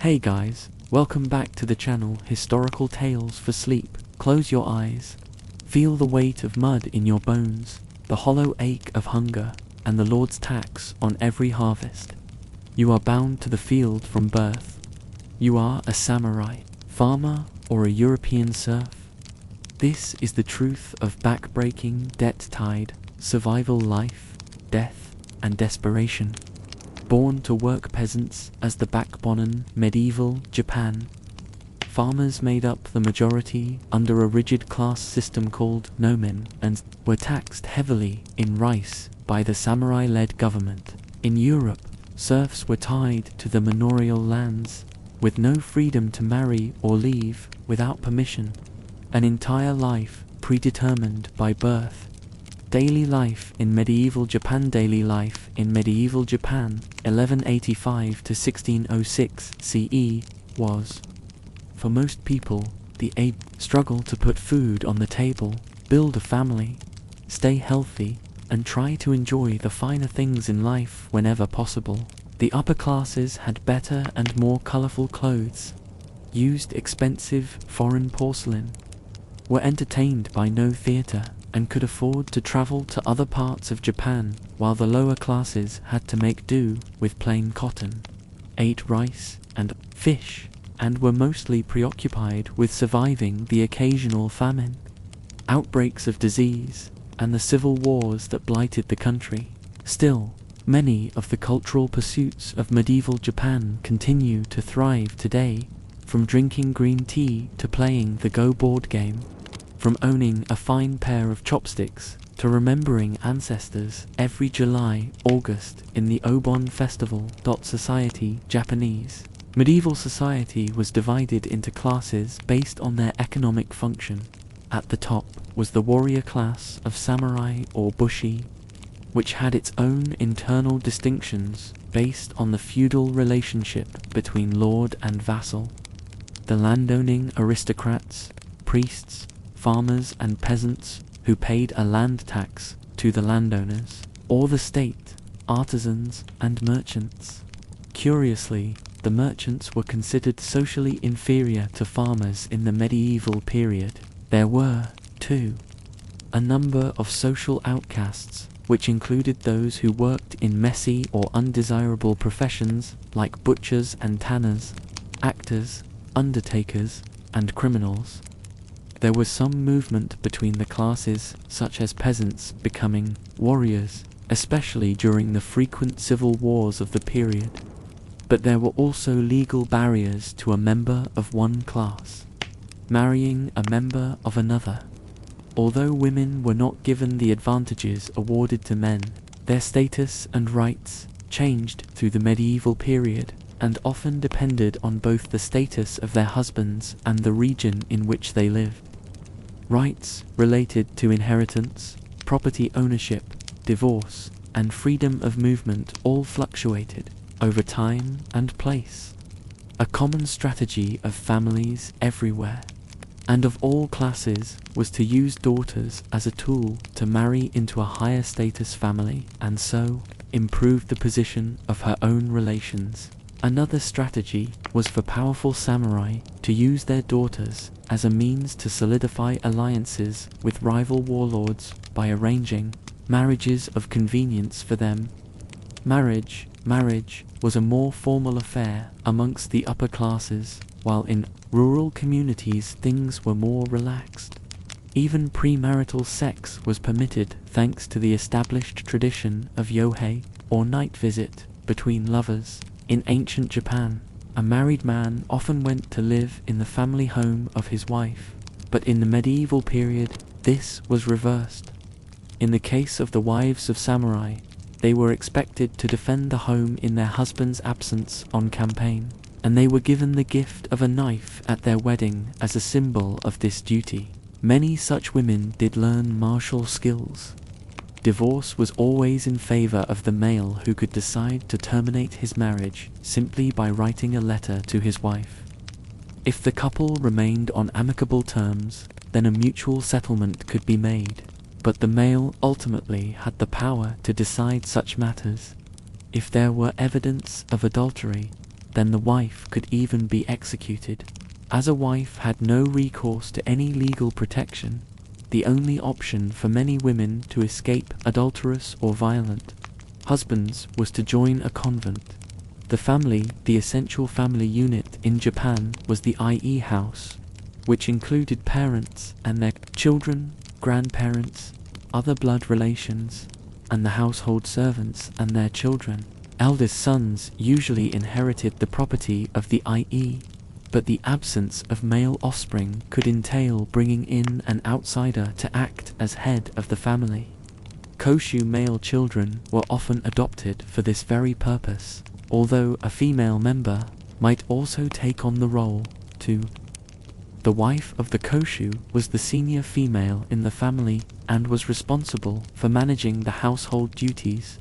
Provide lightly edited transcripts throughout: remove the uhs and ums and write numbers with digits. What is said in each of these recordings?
Hey guys, welcome back to the channel Historical Tales for Sleep. Close your eyes. Feel the weight of mud in your bones, the hollow ache of hunger, and the Lord's tax on every harvest. You are bound to the field from birth. You are a samurai, farmer, or a European serf. This is the truth of back-breaking, debt-tied, survival life, death, and desperation. Born to work peasants as the backbone medieval Japan, farmers made up the majority under a rigid class system called nomen and were taxed heavily in rice by the samurai-led government. In Europe, serfs were tied to the manorial lands, with no freedom to marry or leave without permission, an entire life predetermined by birth. Daily life in medieval Japan 1185 to 1606 CE was, for most people, the struggle to put food on the table, build a family, stay healthy, and try to enjoy the finer things in life whenever possible. The upper classes had better and more colorful clothes, used expensive foreign porcelain, were entertained by no theater, and could afford to travel to other parts of Japan, while the lower classes had to make do with plain cotton, ate rice and fish, and were mostly preoccupied with surviving the occasional famine, outbreaks of disease, and the civil wars that blighted the country. Still, many of the cultural pursuits of medieval Japan continue to thrive today, from drinking green tea to playing the Go board game, from owning a fine pair of chopsticks to remembering ancestors every July, August in the Obon Festival. Society Japanese. Medieval society was divided into classes based on their economic function. At the top was the warrior class of samurai or bushi, which had its own internal distinctions based on the feudal relationship between lord and vassal. The landowning aristocrats, priests, farmers and peasants who paid a land tax to the landowners, or the state, artisans and merchants. Curiously, the merchants were considered socially inferior to farmers in the medieval period. There were, too, a number of social outcasts, which included those who worked in messy or undesirable professions like butchers and tanners, actors, undertakers, and criminals. There was some movement between the classes, such as peasants becoming warriors, especially during the frequent civil wars of the period. But there were also legal barriers to a member of one class marrying a member of another. Although women were not given the advantages awarded to men, their status and rights changed through the medieval period, and often depended on both the status of their husbands and the region in which they lived. Rights related to inheritance, property ownership, divorce, and freedom of movement all fluctuated over time and place. A common strategy of families everywhere, and of all classes, was to use daughters as a tool to marry into a higher status family, and so improve the position of her own relations. Another strategy was for powerful samurai to use their daughters as a means to solidify alliances with rival warlords by arranging marriages of convenience for them. Marriage was a more formal affair amongst the upper classes, while in rural communities things were more relaxed. Even premarital sex was permitted thanks to the established tradition of yohei, or night visit, between lovers. In ancient Japan, a married man often went to live in the family home of his wife, but in the medieval period, this was reversed. In the case of the wives of samurai, they were expected to defend the home in their husband's absence on campaign, and they were given the gift of a knife at their wedding as a symbol of this duty. Many such women did learn martial skills. Divorce was always in favor of the male who could decide to terminate his marriage simply by writing a letter to his wife. If the couple remained on amicable terms, then a mutual settlement could be made, but the male ultimately had the power to decide such matters. If there were evidence of adultery, then the wife could even be executed. As a wife had no recourse to any legal protection, the only option for many women to escape adulterous or violent husbands was to join a convent. The family, the essential family unit in Japan, was the i.e. house, which included parents and their children, grandparents, other blood relations, and the household servants and their children. Eldest sons usually inherited the property of the i.e., but the absence of male offspring could entail bringing in an outsider to act as head of the family. Koshu male children were often adopted for this very purpose, although a female member might also take on the role too. The wife of the Koshu was the senior female in the family and was responsible for managing the household duties.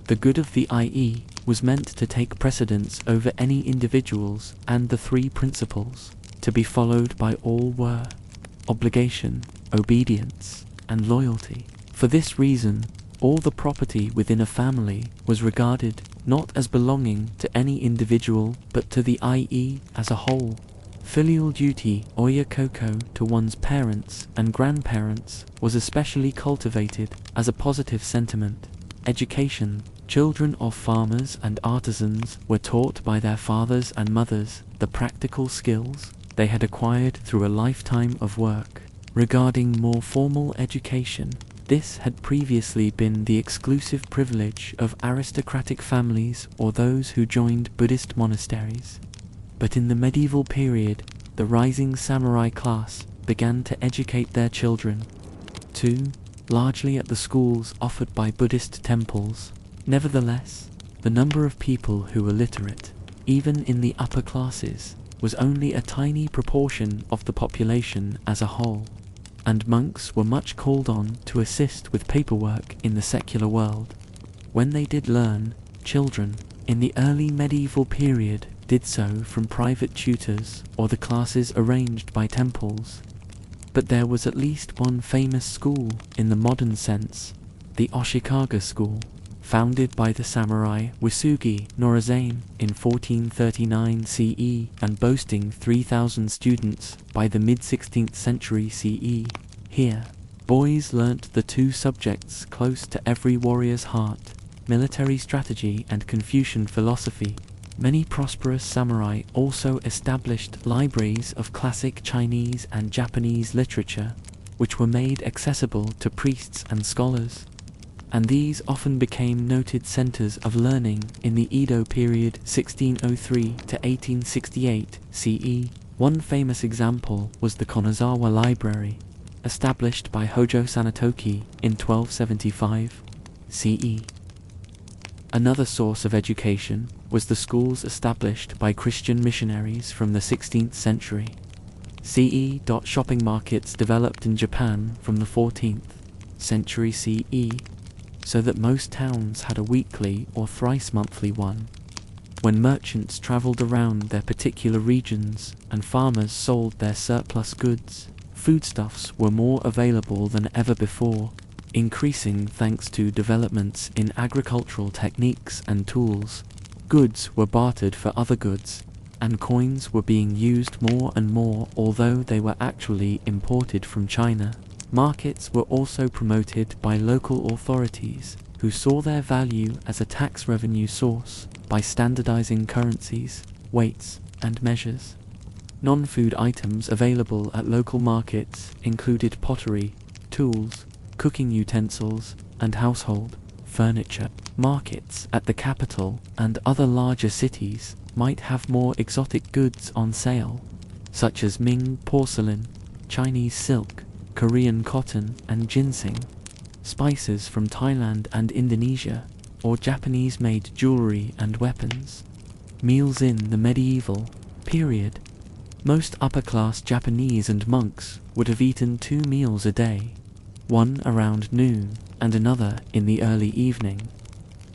The good of the i.e. was meant to take precedence over any individuals, and the three principles to be followed by all were obligation, obedience, and loyalty. For this reason, all the property within a family was regarded not as belonging to any individual but to the i.e. as a whole. Filial duty, oyakoko, to one's parents and grandparents was especially cultivated as a positive sentiment. Education. Children of farmers and artisans were taught by their fathers and mothers the practical skills they had acquired through a lifetime of work. Regarding more formal education, this had previously been the exclusive privilege of aristocratic families or those who joined Buddhist monasteries. But in the medieval period, the rising samurai class began to educate their children, too, largely at the schools offered by Buddhist temples. Nevertheless, the number of people who were literate, even in the upper classes, was only a tiny proportion of the population as a whole, and monks were much called on to assist with paperwork in the secular world. When they did learn, children, in the early medieval period, did so from private tutors or the classes arranged by temples. But there was at least one famous school in the modern sense, the Ashikaga school, founded by the samurai Wisugi Norizane in 1439 CE and boasting 3,000 students by the mid-16th century CE. Here, boys learnt the two subjects close to every warrior's heart, military strategy and Confucian philosophy. Many prosperous samurai also established libraries of classic Chinese and Japanese literature, which were made accessible to priests and scholars, and these often became noted centers of learning in the Edo period 1603 to 1868 CE. One famous example was the Konozawa Library, established by Hojo Sanetoki in 1275 CE. Another source of education was the schools established by Christian missionaries from the 16th century. CE. Shopping markets developed in Japan from the 14th century CE, so that most towns had a weekly or thrice-monthly one. When merchants traveled around their particular regions and farmers sold their surplus goods, foodstuffs were more available than ever before, increasing thanks to developments in agricultural techniques and tools. Goods were bartered for other goods, and coins were being used more and more, although they were actually imported from China. Markets were also promoted by local authorities, who saw their value as a tax revenue source by standardizing currencies, weights, and measures. Non-food items available at local markets included pottery, tools, cooking utensils, and household furniture. Markets at the capital and other larger cities might have more exotic goods on sale, such as Ming porcelain, Chinese silk, Korean cotton and ginseng, spices from Thailand and Indonesia, or Japanese-made jewelry and weapons. Meals in the medieval period. Most upper-class Japanese and monks would have eaten 2 meals a day, one around noon and another in the early evening.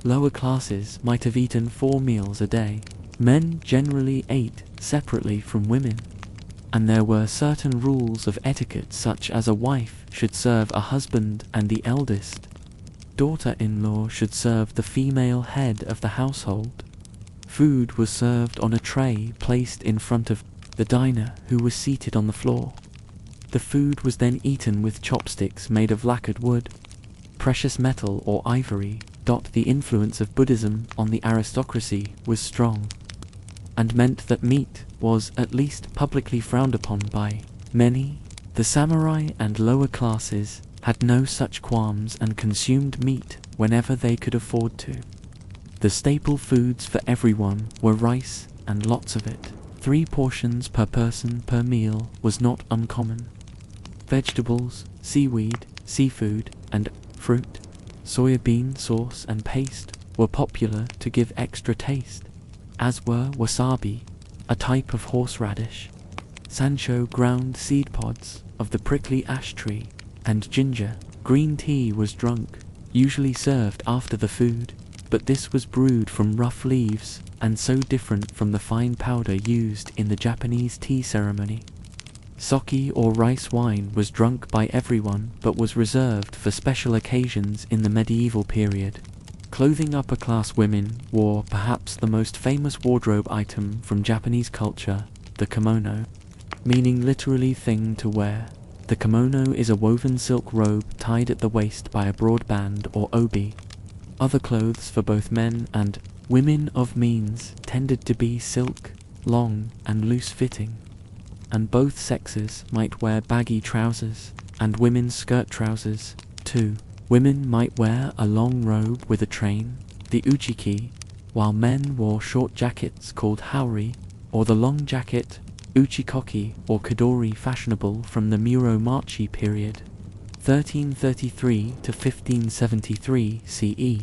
Lower classes might have eaten 4 meals a day. Men generally ate separately from women, and there were certain rules of etiquette, such as a wife should serve a husband and the eldest daughter-in-law should serve the female head of the household. Food was served on a tray placed in front of the diner, who was seated on the floor. The food was then eaten with chopsticks made of lacquered wood, precious metal or ivory. The influence of Buddhism on the aristocracy was strong, and meant that meat was at least publicly frowned upon by many. The samurai and lower classes had no such qualms and consumed meat whenever they could afford to. The staple foods for everyone were rice, and lots of it. 3 portions per person per meal was not uncommon. Vegetables, seaweed, seafood, and fruit, soya bean sauce and paste were popular to give extra taste, as were wasabi, a type of horseradish, sancho ground seed pods of the prickly ash tree, and ginger. Green tea was drunk, usually served after the food, but this was brewed from rough leaves and so different from the fine powder used in the Japanese tea ceremony. Sake or rice wine was drunk by everyone but was reserved for special occasions in the medieval period. Clothing upper-class women wore perhaps the most famous wardrobe item from Japanese culture, the kimono, meaning literally thing to wear. The kimono is a woven silk robe tied at the waist by a broad band or obi. Other clothes for both men and women of means tended to be silk, long and loose-fitting, and both sexes might wear baggy trousers, and women's skirt trousers, too. Women might wear a long robe with a train, the uchiki, while men wore short jackets called haori, or the long jacket, uchikoki or kodori, fashionable from the Muromachi period, 1333 to 1573 CE.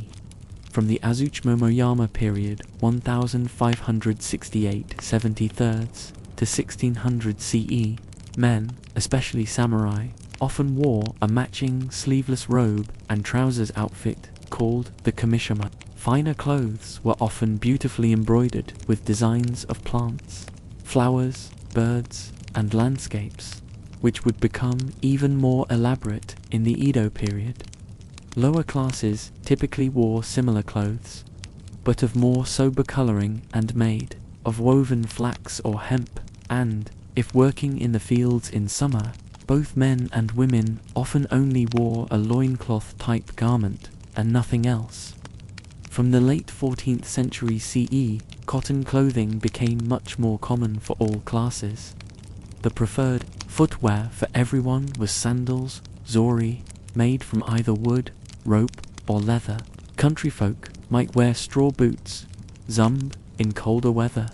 From the Azuchi-Momoyama period, 1568-73 to 1600 CE, men, especially samurai, often wore a matching sleeveless robe and trousers outfit called the kamishima. Finer clothes were often beautifully embroidered with designs of plants, flowers, birds, and landscapes, which would become even more elaborate in the Edo period. Lower classes typically wore similar clothes, but of more sober coloring and made of woven flax or hemp, and, if working in the fields in summer, both men and women often only wore a loincloth-type garment and nothing else. From the late 14th century CE, cotton clothing became much more common for all classes. The preferred footwear for everyone was sandals, zori, made from either wood, rope, or leather. Country folk might wear straw boots, zumb, in colder weather.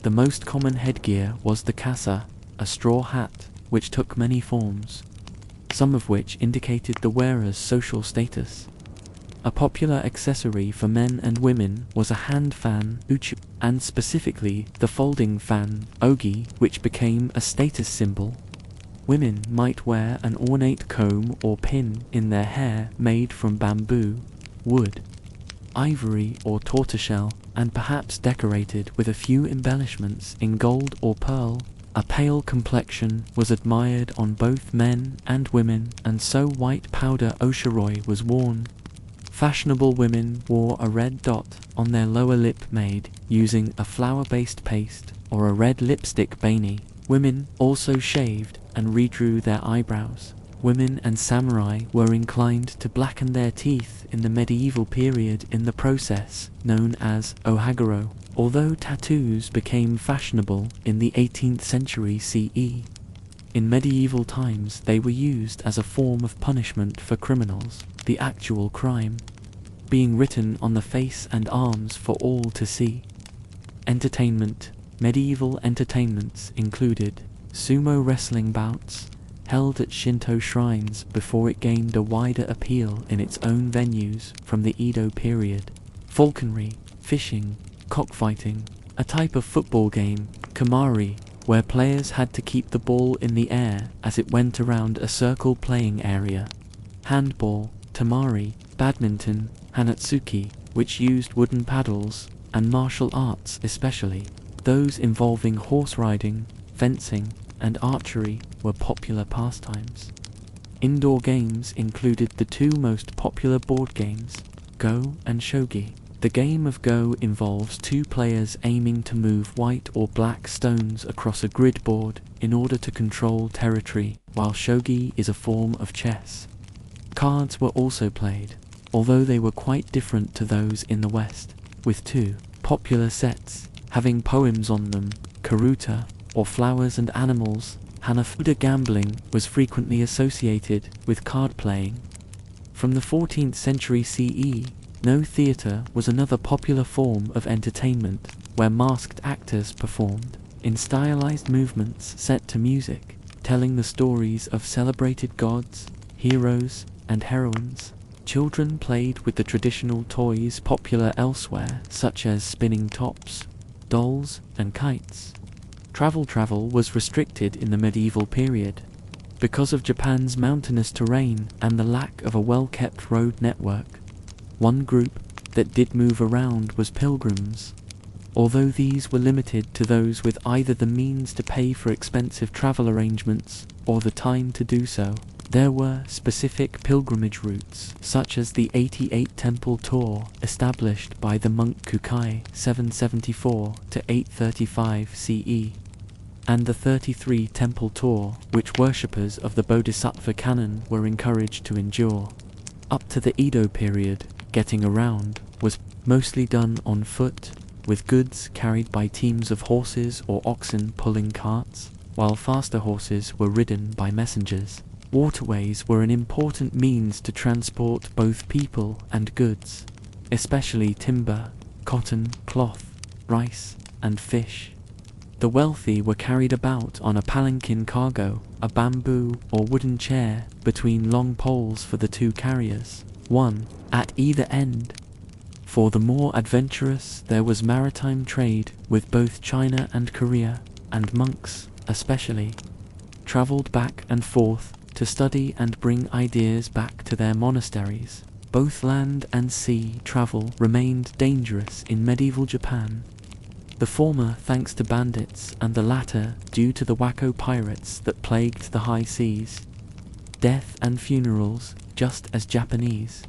The most common headgear was the kasa, a straw hat, which took many forms, some of which indicated the wearer's social status. A popular accessory for men and women was a hand fan, uchi, and specifically the folding fan, ogi, which became a status symbol. Women might wear an ornate comb or pin in their hair made from bamboo, wood, ivory or tortoiseshell, and perhaps decorated with a few embellishments in gold or pearl. A pale complexion was admired on both men and women, and so white powder oshiroi was worn. Fashionable women wore a red dot on their lower lip made using a flour-based paste or a red lipstick bani. Women also shaved and redrew their eyebrows. Women and samurai were inclined to blacken their teeth in the medieval period in the process known as ohaguro, although tattoos became fashionable in the 18th century CE. In medieval times they were used as a form of punishment for criminals, the actual crime being written on the face and arms for all to see. Entertainment. Medieval entertainments included sumo wrestling bouts, held at Shinto shrines before it gained a wider appeal in its own venues from the Edo period, falconry, fishing, cockfighting, a type of football game, kamari, where players had to keep the ball in the air as it went around a circle playing area, handball, tamari, badminton, hanatsuki, which used wooden paddles, and martial arts especially. Those involving horse riding, fencing, and archery were popular pastimes. Indoor games included the two most popular board games, Go and Shogi. The game of Go involves two players aiming to move white or black stones across a grid board in order to control territory, while shogi is a form of chess. Cards were also played, although they were quite different to those in the West, with two popular sets having poems on them, karuta, or flowers and animals. Hanafuda gambling was frequently associated with card playing. From the 14th century CE, no theatre was another popular form of entertainment, where masked actors performed in stylized movements set to music, telling the stories of celebrated gods, heroes, and heroines. Children played with the traditional toys popular elsewhere, such as spinning tops, dolls, and kites. Travel was restricted in the medieval period because of Japan's mountainous terrain and the lack of a well-kept road network. One group that did move around was pilgrims. Although these were limited to those with either the means to pay for expensive travel arrangements or the time to do so, there were specific pilgrimage routes, such as the 88 Temple Tour established by the monk Kukai 774 to 835 CE, and the 33 Temple Tour, which worshippers of the Bodhisattva canon were encouraged to endure. Up to the Edo period, getting around was mostly done on foot, with goods carried by teams of horses or oxen pulling carts, while faster horses were ridden by messengers. Waterways were an important means to transport both people and goods, especially timber, cotton, cloth, rice, and fish. The wealthy were carried about on a palanquin cargo, a bamboo or wooden chair between long poles for the two carriers, one at either end. For the more adventurous, there was maritime trade with both China and Korea, and monks, especially, traveled back and forth to study and bring ideas back to their monasteries. Both land and sea travel remained dangerous in medieval Japan. The former thanks to bandits and the latter due to the wacko pirates that plagued the high seas. Death and funerals, just as Japanese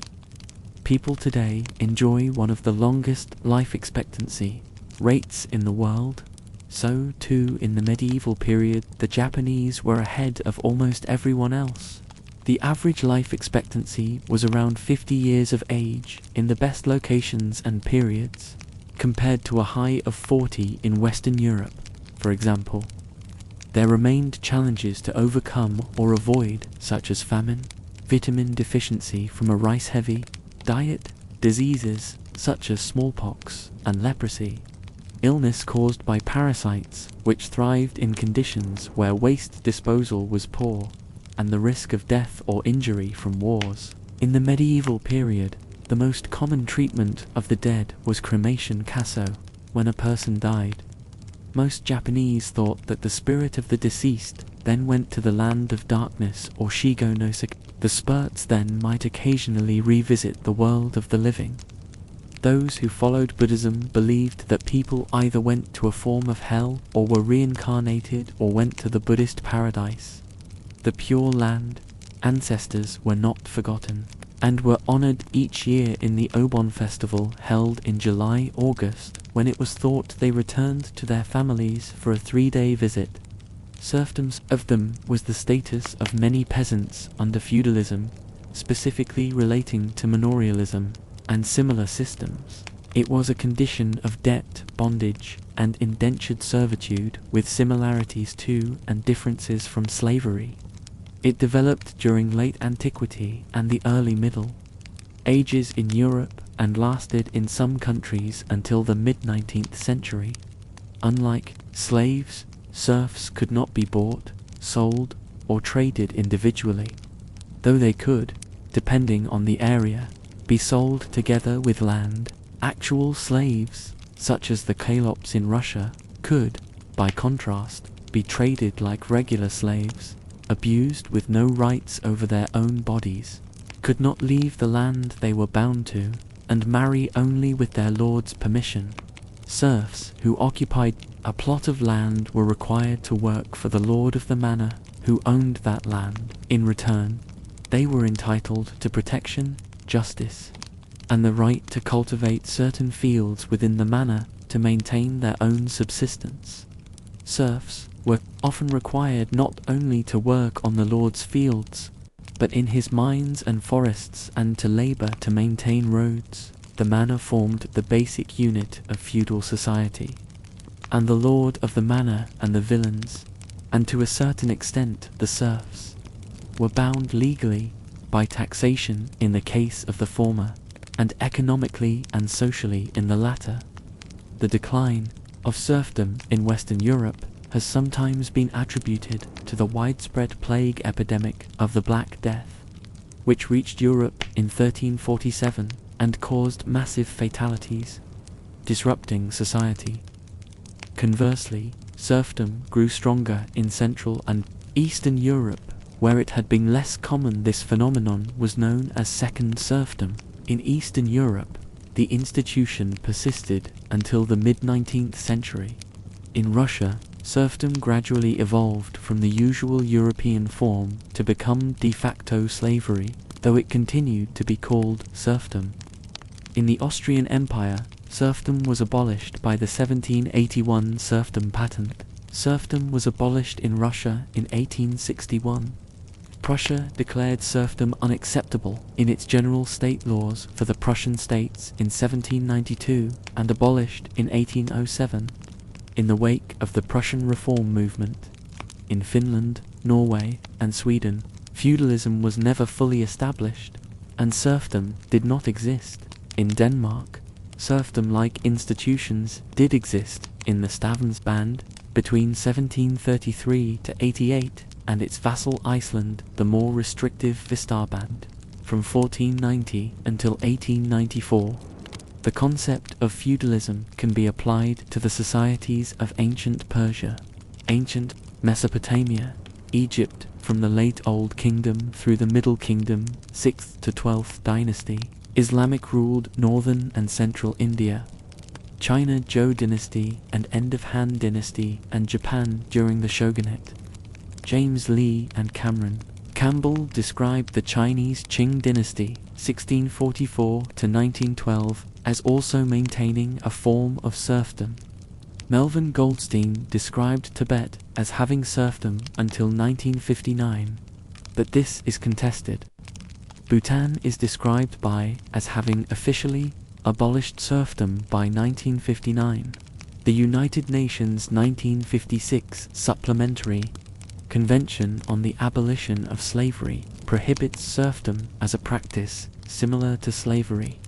people today enjoy one of the longest life expectancy rates in the world, so too in the medieval period the Japanese were ahead of almost everyone else. The average life expectancy was around 50 years of age in the best locations and periods, compared to a high of 40 in Western Europe, for example. There remained challenges to overcome or avoid, such as famine, vitamin deficiency from a rice-heavy diet, diseases such as smallpox and leprosy, illness caused by parasites which thrived in conditions where waste disposal was poor, and the risk of death or injury from wars. In the medieval period, the most common treatment of the dead was cremation kaso. When a person died, most Japanese thought that the spirit of the deceased then went to the land of darkness or Shigo no Seki. The spirits then might occasionally revisit the world of the living. Those who followed Buddhism believed that people either went to a form of hell or were reincarnated or went to the Buddhist paradise. The Pure Land ancestors were not forgotten, and were honored each year in the Obon festival held in July-August, when it was thought they returned to their families for a 3-day visit. Serfdoms of them was the status of many peasants under feudalism, specifically relating to manorialism and similar systems. It was a condition of debt, bondage, and indentured servitude with similarities to and differences from slavery. It developed during late antiquity and the early Middle Ages in Europe and lasted in some countries until the mid-19th century. Unlike slaves, serfs could not be bought, sold, or traded individually, though they could, depending on the area, be sold together with land. Actual slaves, such as the Kalops in Russia, could, by contrast, be traded like regular slaves, abused with no rights over their own bodies, could not leave the land they were bound to, and marry only with their lord's permission. Serfs who occupied a plot of land were required to work for the lord of the manor, who owned that land. In return, they were entitled to protection, justice, and the right to cultivate certain fields within the manor to maintain their own subsistence. Serfs were often required not only to work on the lord's fields, but in his mines and forests, and to labor to maintain roads. The manor formed the basic unit of feudal society, and the lord of the manor and the villeins, and to a certain extent the serfs, were bound legally by taxation in the case of the former, and economically and socially in the latter. The decline of serfdom in Western Europe has sometimes been attributed to the widespread plague epidemic of the Black Death, which reached Europe in 1347 and caused massive fatalities, disrupting society. Conversely, serfdom grew stronger in Central and Eastern Europe, where it had been less common. This phenomenon was known as second serfdom. In Eastern Europe, the institution persisted until the mid-19th century. In Russia, serfdom gradually evolved from the usual European form to become de facto slavery, though it continued to be called serfdom. In the Austrian Empire, serfdom was abolished by the 1781 serfdom patent. Serfdom was abolished in Russia in 1861. Prussia declared serfdom unacceptable in its general state laws for the Prussian states in 1792 and abolished in 1807. In the wake of the Prussian reform movement, in Finland, Norway, and Sweden, feudalism was never fully established, and serfdom did not exist. In Denmark, serfdom-like institutions did exist in the Stavnsband between 1733 to 88, and its vassal Iceland, the more restrictive Vistarband, from 1490 until 1894. The concept of feudalism can be applied to the societies of ancient Persia, ancient Mesopotamia, Egypt from the late Old Kingdom through the Middle Kingdom, 6th to 12th dynasty, Islamic-ruled northern and central India, China Zhou dynasty and end of Han dynasty, and Japan during the shogunate. James Lee and Campbell described the Chinese Qing dynasty, 1644 to 1912, as also maintaining a form of serfdom. Melvin Goldstein described Tibet as having serfdom until 1959, but this is contested. Bhutan is described as having officially abolished serfdom by 1959. The United Nations 1956 Supplementary Convention on the Abolition of Slavery prohibits serfdom as a practice similar to slavery.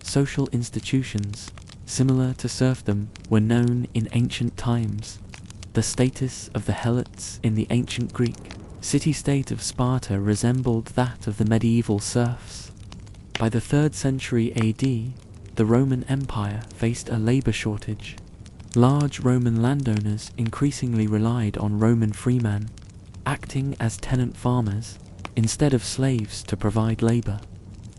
Social institutions similar to serfdom were known in ancient times. The status of the helots in the ancient Greek city-state of Sparta resembled that of the medieval serfs. By the 3rd century AD, the Roman Empire faced a labor shortage. Large Roman landowners increasingly relied on Roman freemen, acting as tenant farmers, instead of slaves to provide labor.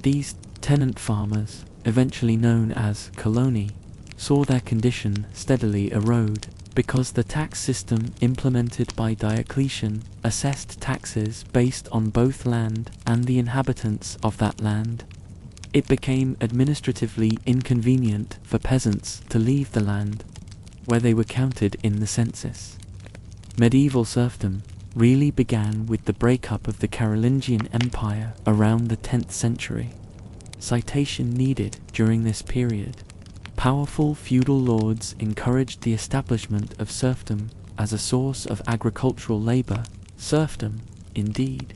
These tenant farmers, eventually known as coloni, saw their condition steadily erode because the tax system implemented by Diocletian assessed taxes based on both land and the inhabitants of that land. It became administratively inconvenient for peasants to leave the land where they were counted in the census. Medieval serfdom really began with the breakup of the Carolingian Empire around the 10th century. Citation needed during this period. Powerful feudal lords encouraged the establishment of serfdom as a source of agricultural labor. Serfdom, indeed,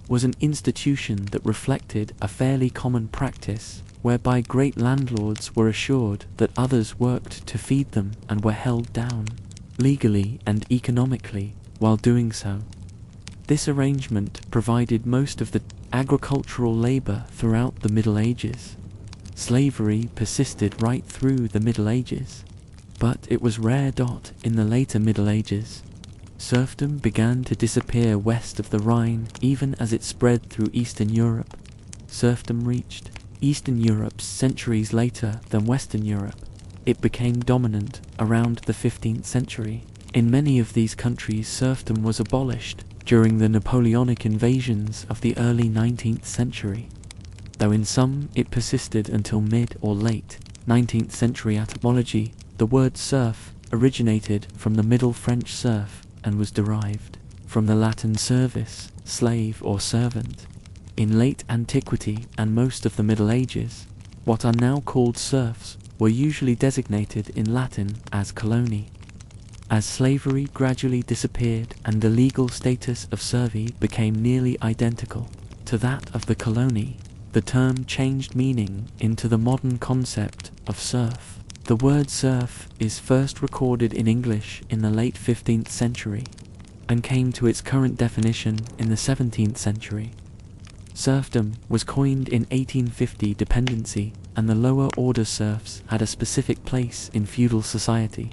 was an institution that reflected a fairly common practice whereby great landlords were assured that others worked to feed them and were held down, legally and economically, while doing so. This arrangement provided most of the agricultural labor throughout the Middle Ages. Slavery persisted right through the Middle Ages, but it was rare. In the later Middle Ages, serfdom began to disappear west of the Rhine, even as it spread through Eastern Europe. Serfdom reached Eastern Europe centuries later than Western Europe. It became dominant around the 15th century. In many of these countries, serfdom was abolished during the Napoleonic invasions of the early 19th century. though in some it persisted until mid or late 19th century. Etymology: the word serf originated from the Middle French serf and was derived from the Latin servus, slave or servant. In late antiquity and most of the Middle Ages, what are now called serfs were usually designated in Latin as coloni. As slavery gradually disappeared and the legal status of servi became nearly identical to that of the coloni, the term changed meaning into the modern concept of serf. The word serf is first recorded in English in the late 15th century and came to its current definition in the 17th century. Serfdom was coined in 1850 dependency, and the lower order serfs had a specific place in feudal society,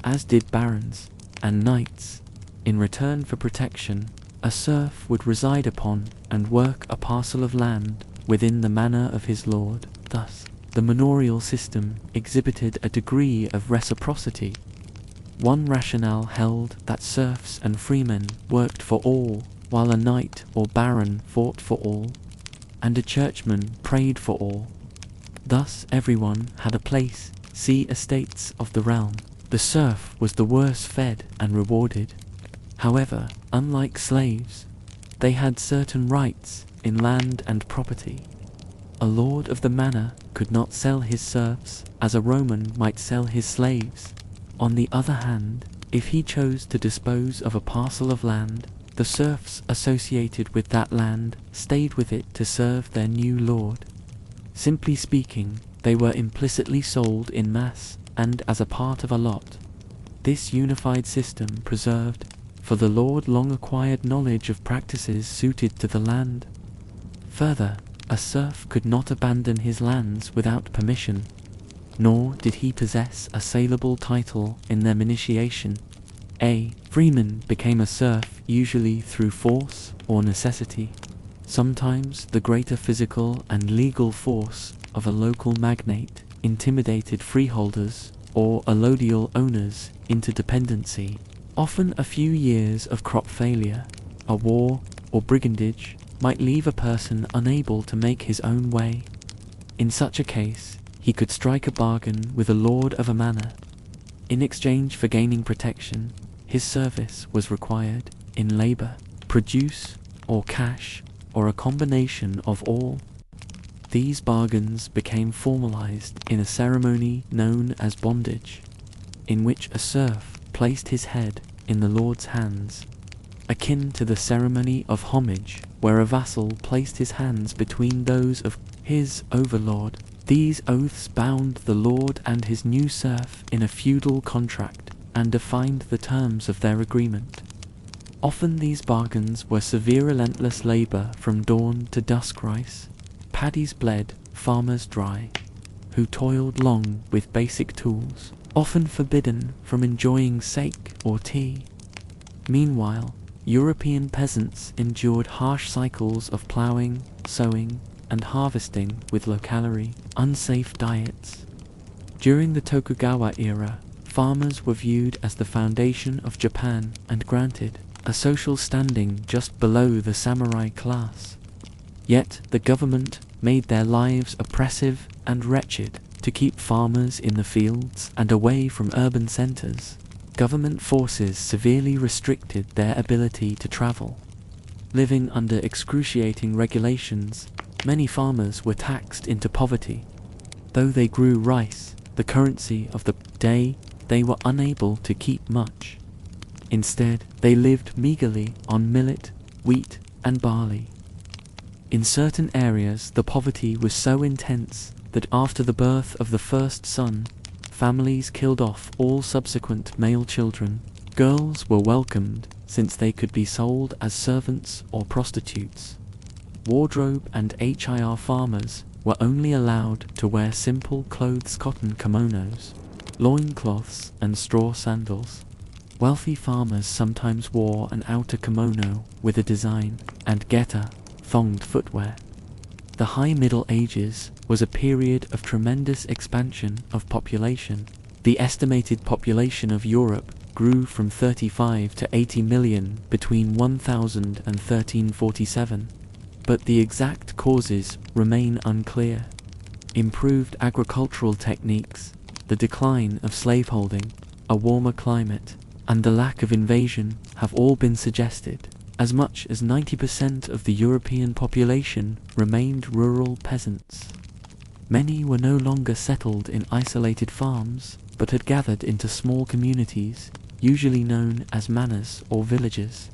as did barons and knights. In return for protection, a serf would reside upon and work a parcel of land within the manor of his lord. Thus, the manorial system exhibited a degree of reciprocity. One rationale held that serfs and freemen worked for all, while a knight or baron fought for all, and a churchman prayed for all. Thus everyone had a place. See Estates of the Realm. The serf was the worse fed and rewarded. However, unlike slaves, they had certain rights in land and property. A lord of the manor could not sell his serfs as a Roman might sell his slaves. On the other hand, if he chose to dispose of a parcel of land, the serfs associated with that land stayed with it to serve their new lord. Simply speaking, they were implicitly sold in mass and as a part of a lot. This unified system preserved for the lord long acquired knowledge of practices suited to the land. Further, a serf could not abandon his lands without permission, nor did he possess a saleable title in their initiation. A freeman became a serf usually through force or necessity. Sometimes the greater physical and legal force of a local magnate intimidated freeholders or allodial owners into dependency. Often a few years of crop failure, a war, or brigandage might leave a person unable to make his own way. In such a case, he could strike a bargain with a lord of a manor. In exchange for gaining protection, his service was required in labor, produce, or cash, or a combination of all. These bargains became formalized in a ceremony known as bondage, in which a serf placed his head in the lord's hands, akin to the ceremony of homage, where a vassal placed his hands between those of his overlord. These oaths bound the lord and his new serf in a feudal contract and defined the terms of their agreement. Often these bargains were severe relentless labor from dawn to dusk. Rice paddies bled, farmers dry, who toiled long with basic tools, often forbidden from enjoying sake or tea. Meanwhile, European peasants endured harsh cycles of ploughing, sowing, and harvesting with low-calorie, unsafe diets. During the Tokugawa era, farmers were viewed as the foundation of Japan and granted a social standing just below the samurai class. Yet the government made their lives oppressive and wretched to keep farmers in the fields and away from urban centers. Government forces severely restricted their ability to travel. Living under excruciating regulations, many farmers were taxed into poverty. Though they grew rice, the currency of the day, they were unable to keep much. Instead, they lived meagerly on millet, wheat, and barley. In certain areas, the poverty was so intense that after the birth of the first son, families killed off all subsequent male children. Girls were welcomed since they could be sold as servants or prostitutes. Wardrobe and HIR farmers were only allowed to wear simple clothes, cotton kimonos, loincloths, and straw sandals. Wealthy farmers sometimes wore an outer kimono with a design, and geta, thonged footwear. The High Middle Ages was a period of tremendous expansion of population. The estimated population of Europe grew from 35 to 80 million between 1000 and 1347. but the exact causes remain unclear. Improved agricultural techniques, the decline of slaveholding, a warmer climate, and the lack of invasion have all been suggested. As much as 90% of the European population remained rural peasants. Many were no longer settled in isolated farms, but had gathered into small communities, usually known as manors or villages.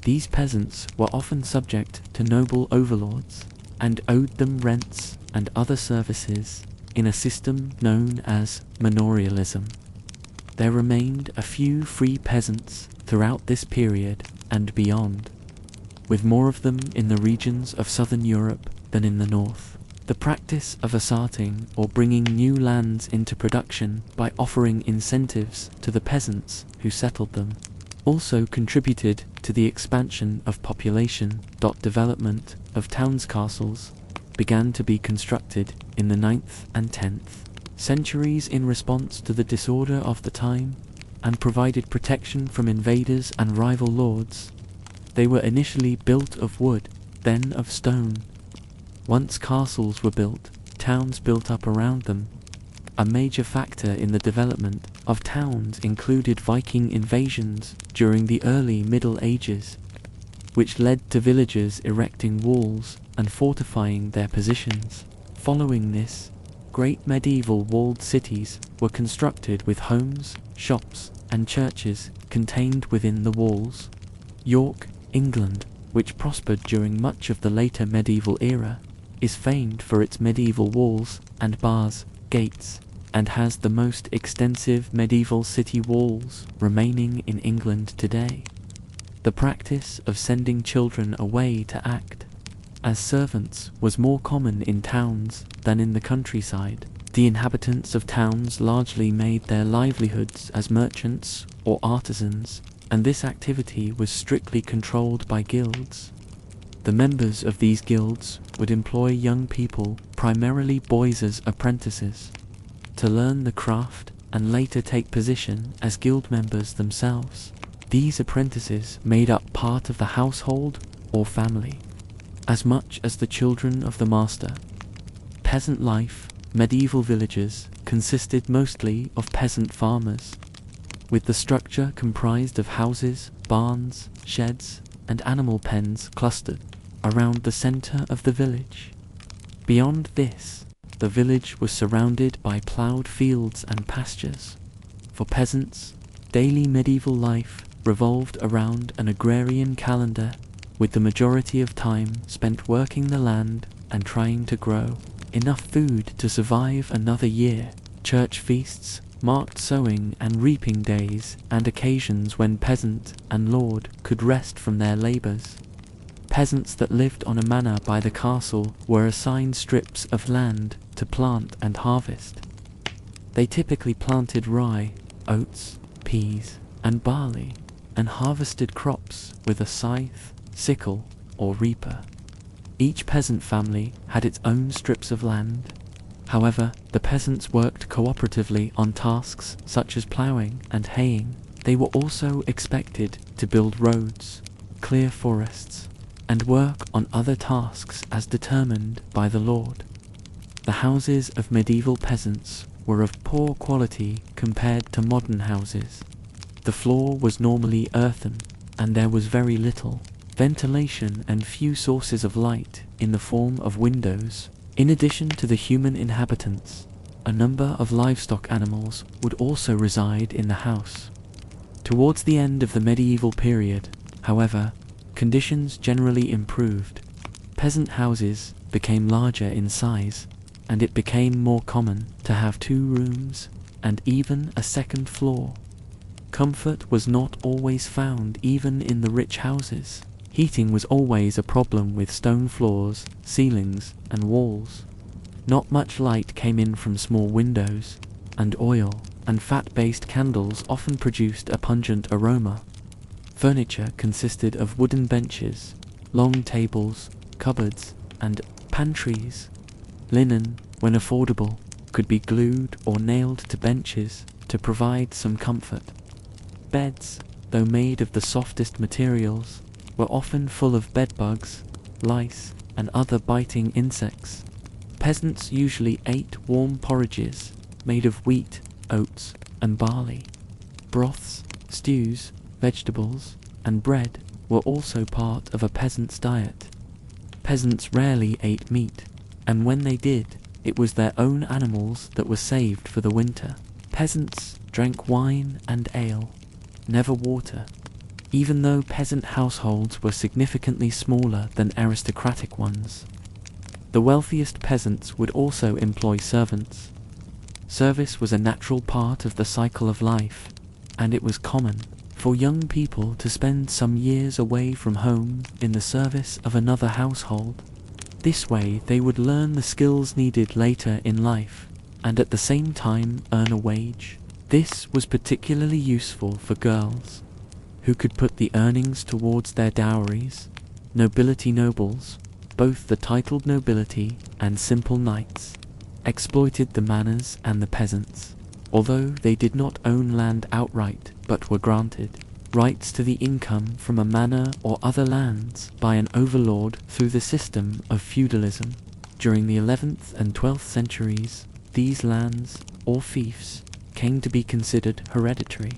These peasants were often subject to noble overlords, and owed them rents and other services in a system known as manorialism. There remained a few free peasants throughout this period and beyond, with more of them in the regions of southern Europe than in the north. The practice of asserting or bringing new lands into production by offering incentives to the peasants who settled them also contributed to the expansion of population. Development of towns castles began to be constructed in the 9th and 10th centuries in response to the disorder of the time, and provided protection from invaders and rival lords. They were initially built of wood, then of stone. Once castles were built, towns built up around them. A major factor in the development of towns included Viking invasions during the early Middle Ages, which led to villagers erecting walls and fortifying their positions. Following this, great medieval walled cities were constructed with homes, shops, and churches contained within the walls. York, England, which prospered during much of the later medieval era, is famed for its medieval walls and bars, gates, and has the most extensive medieval city walls remaining in England today. The practice of sending children away to act as servants was more common in towns than in the countryside. The inhabitants of towns largely made their livelihoods as merchants or artisans, and this activity was strictly controlled by guilds. The members of these guilds would employ young people, primarily boys, as apprentices, to learn the craft and later take position as guild members themselves. These apprentices made up part of the household or family, as much as the children of the master. Peasant life, medieval villages, consisted mostly of peasant farmers, with the structure comprised of houses, barns, sheds, and animal pens clustered around the center of the village. Beyond this, the village was surrounded by ploughed fields and pastures. For peasants, daily medieval life revolved around an agrarian calendar, with the majority of time spent working the land and trying to grow enough food to survive another year. Church feasts marked sowing and reaping days and occasions when peasant and lord could rest from their labours. Peasants that lived on a manor by the castle were assigned strips of land to plant and harvest. They typically planted rye, oats, peas, and barley, and harvested crops with a scythe, sickle, or reaper. Each peasant family had its own strips of land. However, the peasants worked cooperatively on tasks such as ploughing and haying. They were also expected to build roads, clear forests, and work on other tasks as determined by the lord. The houses of medieval peasants were of poor quality compared to modern houses. The floor was normally earthen, and there was very little ventilation and few sources of light in the form of windows. In addition to the human inhabitants, a number of livestock animals would also reside in the house. Towards the end of the medieval period, however, conditions generally improved. Peasant houses became larger in size, and it became more common to have 2 rooms and even a second floor. Comfort was not always found even in the rich houses. Heating was always a problem with stone floors, ceilings, and walls. Not much light came in from small windows, and oil and fat-based candles often produced a pungent aroma. Furniture consisted of wooden benches, long tables, cupboards, and pantries. Linen, when affordable, could be glued or nailed to benches to provide some comfort. Beds, though made of the softest materials, were often full of bedbugs, lice, and other biting insects. Peasants usually ate warm porridges made of wheat, oats, and barley. Broths, stews, vegetables, and bread were also part of a peasant's diet. Peasants rarely ate meat, and when they did, it was their own animals that were saved for the winter. Peasants drank wine and ale, never water. Even though peasant households were significantly smaller than aristocratic ones, the wealthiest peasants would also employ servants. Service was a natural part of the cycle of life, and it was common for young people to spend some years away from home in the service of another household. This way they would learn the skills needed later in life, and at the same time earn a wage. This was particularly useful for girls, who could put the earnings towards their dowries. Nobles, both the titled nobility and simple knights, exploited the manors and the peasants. Although they did not own land outright, but were granted rights to the income from a manor or other lands by an overlord through the system of feudalism. During the 11th and 12th centuries, these lands, or fiefs, came to be considered hereditary,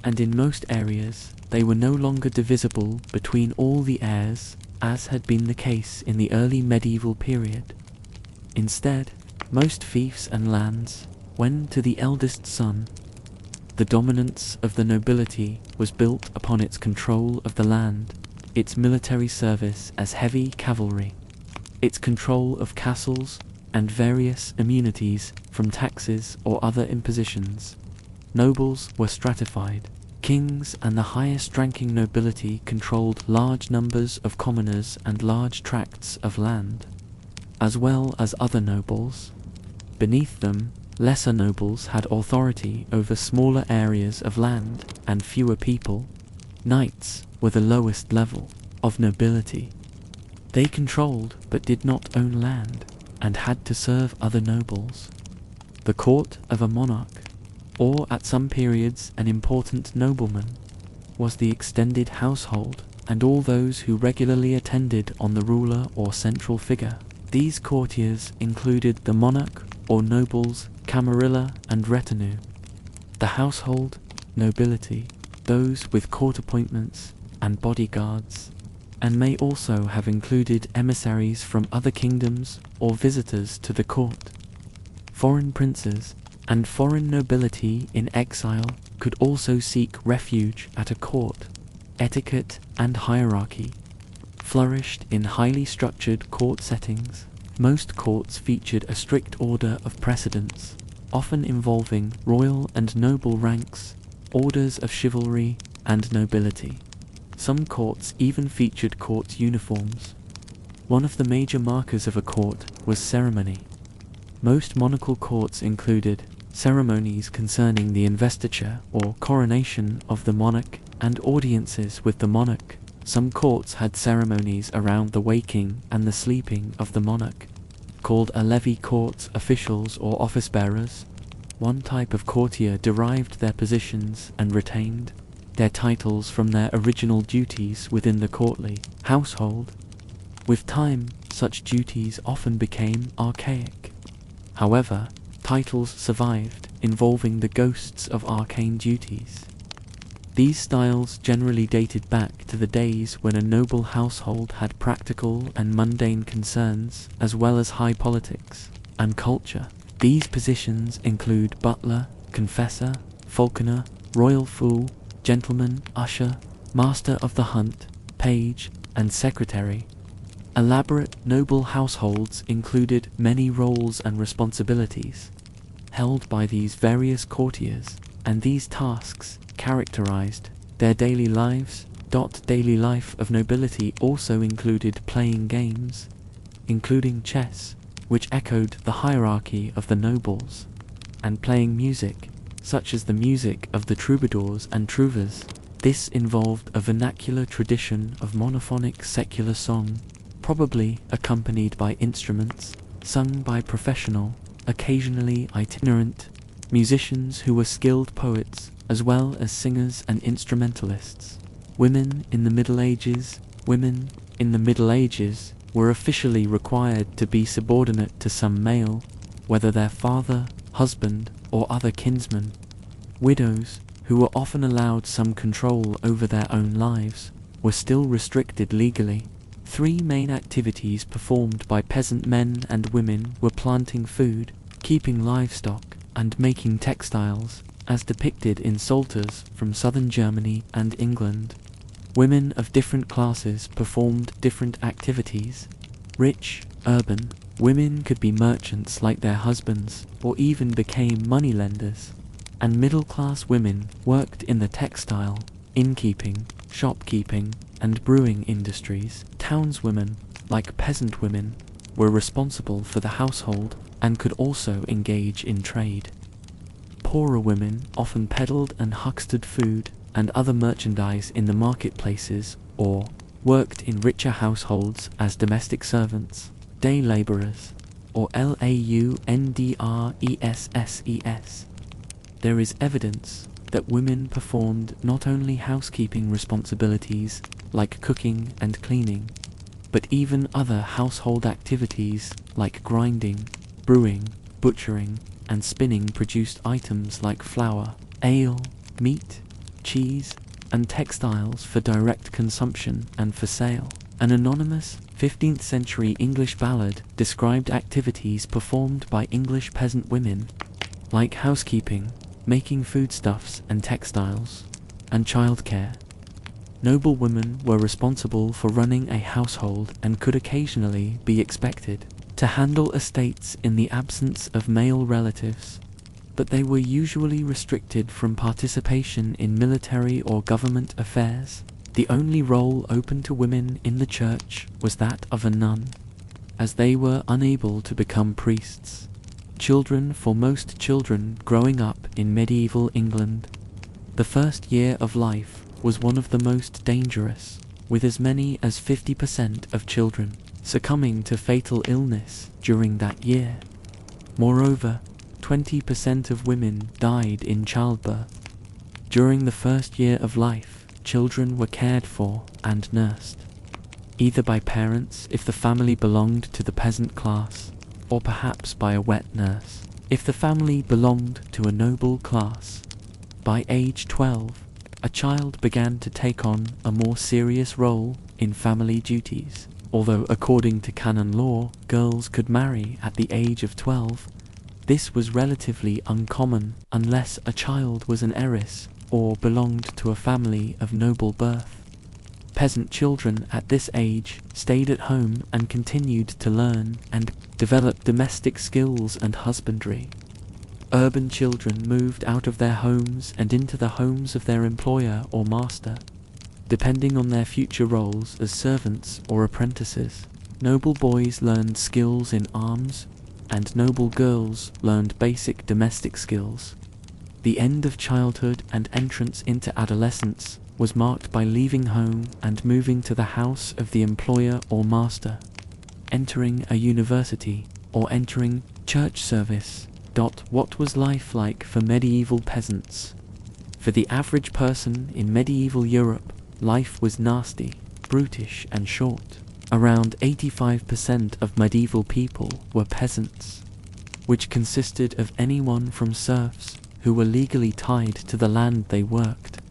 and in most areas they were no longer divisible between all the heirs, as had been the case in the early medieval period. Instead, most fiefs and lands went to the eldest son. The dominance of the nobility was built upon its control of the land, its military service as heavy cavalry, its control of castles, and various immunities from taxes or other impositions. Nobles were stratified. Kings and the highest-ranking nobility controlled large numbers of commoners and large tracts of land, as well as other nobles. Beneath them, lesser nobles had authority over smaller areas of land and fewer people. Knights were the lowest level of nobility. They controlled but did not own land, and had to serve other nobles. The court of a monarch, or at some periods an important nobleman, was the extended household and all those who regularly attended on the ruler or central figure. These courtiers included the monarch or noble's camarilla and retinue, the household, nobility, those with court appointments, and bodyguards, and may also have included emissaries from other kingdoms or visitors to the court. Foreign princes and foreign nobility in exile could also seek refuge at a court. Etiquette and hierarchy flourished in highly structured court settings. Most courts featured a strict order of precedence, often involving royal and noble ranks, orders of chivalry, and nobility. Some courts even featured court uniforms. One of the major markers of a court was ceremony. Most monarchical courts included ceremonies concerning the investiture or coronation of the monarch and audiences with the monarch. Some courts had ceremonies around the waking and the sleeping of the monarch, called a levee court. Officials or office-bearers. One type of courtier derived their positions and retained their titles from their original duties within the courtly household. With time, such duties often became archaic. However, titles survived, involving the ghosts of arcane duties. These styles generally dated back to the days when a noble household had practical and mundane concerns, as well as high politics and culture. These positions include butler, confessor, falconer, royal fool, gentleman, usher, master of the hunt, page, and secretary. Elaborate noble households included many roles and responsibilities held by these various courtiers, and these tasks characterized their daily lives. Daily life of nobility also included playing games, including chess, which echoed the hierarchy of the nobles, and playing music, such as the music of the troubadours and trouvers. This involved a vernacular tradition of monophonic secular song, probably accompanied by instruments, sung by professional, occasionally itinerant, musicians who were skilled poets, as well as singers and instrumentalists. Women in the Middle Ages were officially required to be subordinate to some male, whether their father, husband, or other kinsman. Widows, who were often allowed some control over their own lives, were still restricted legally. Three main activities performed by peasant men and women were planting food, keeping livestock, and making textiles, as depicted in psalters from southern Germany and England. Women of different classes performed different activities. Rich, urban, women could be merchants like their husbands, or even became moneylenders. And middle-class women worked in the textile, innkeeping, shopkeeping, and brewing industries. Townswomen, like peasant women, were responsible for the household and could also engage in trade. Poorer women often peddled and huckstered food and other merchandise in the marketplaces, or worked in richer households as domestic servants, day laborers, or laundresses. There is evidence that women performed not only housekeeping responsibilities like cooking and cleaning, but even other household activities like grinding, brewing, butchering, and spinning produced items like flour, ale, meat, cheese, and textiles for direct consumption and for sale. An anonymous 15th century English ballad described activities performed by English peasant women, like housekeeping, making foodstuffs and textiles, and childcare. Noble women were responsible for running a household and could occasionally be expected to handle estates in the absence of male relatives, but they were usually restricted from participation in military or government affairs. The only role open to women in the church was that of a nun, as they were unable to become priests. Children. For most children growing up in medieval England, the first year of life was one of the most dangerous, with as many as 50% of children succumbing to fatal illness during that year. Moreover, 20% of women died in childbirth. During the first year of life, children were cared for and nursed, either by parents if the family belonged to the peasant class, or perhaps by a wet nurse if the family belonged to a noble class. By age 12, a child began to take on a more serious role in family duties. Although according to canon law, girls could marry at the age of 12, this was relatively uncommon unless a child was an heiress or belonged to a family of noble birth. Peasant children at this age stayed at home and continued to learn and develop domestic skills and husbandry. Urban children moved out of their homes and into the homes of their employer or master, depending on their future roles as servants or apprentices. Noble boys learned skills in arms, and noble girls learned basic domestic skills. The end of childhood and entrance into adolescence was marked by leaving home and moving to the house of the employer or master, entering a university, or entering church service. What was life like for medieval peasants? For the average person in medieval Europe, life was nasty, brutish, and short. Around 85% of medieval people were peasants, which consisted of anyone from serfs who were legally tied to the land they worked,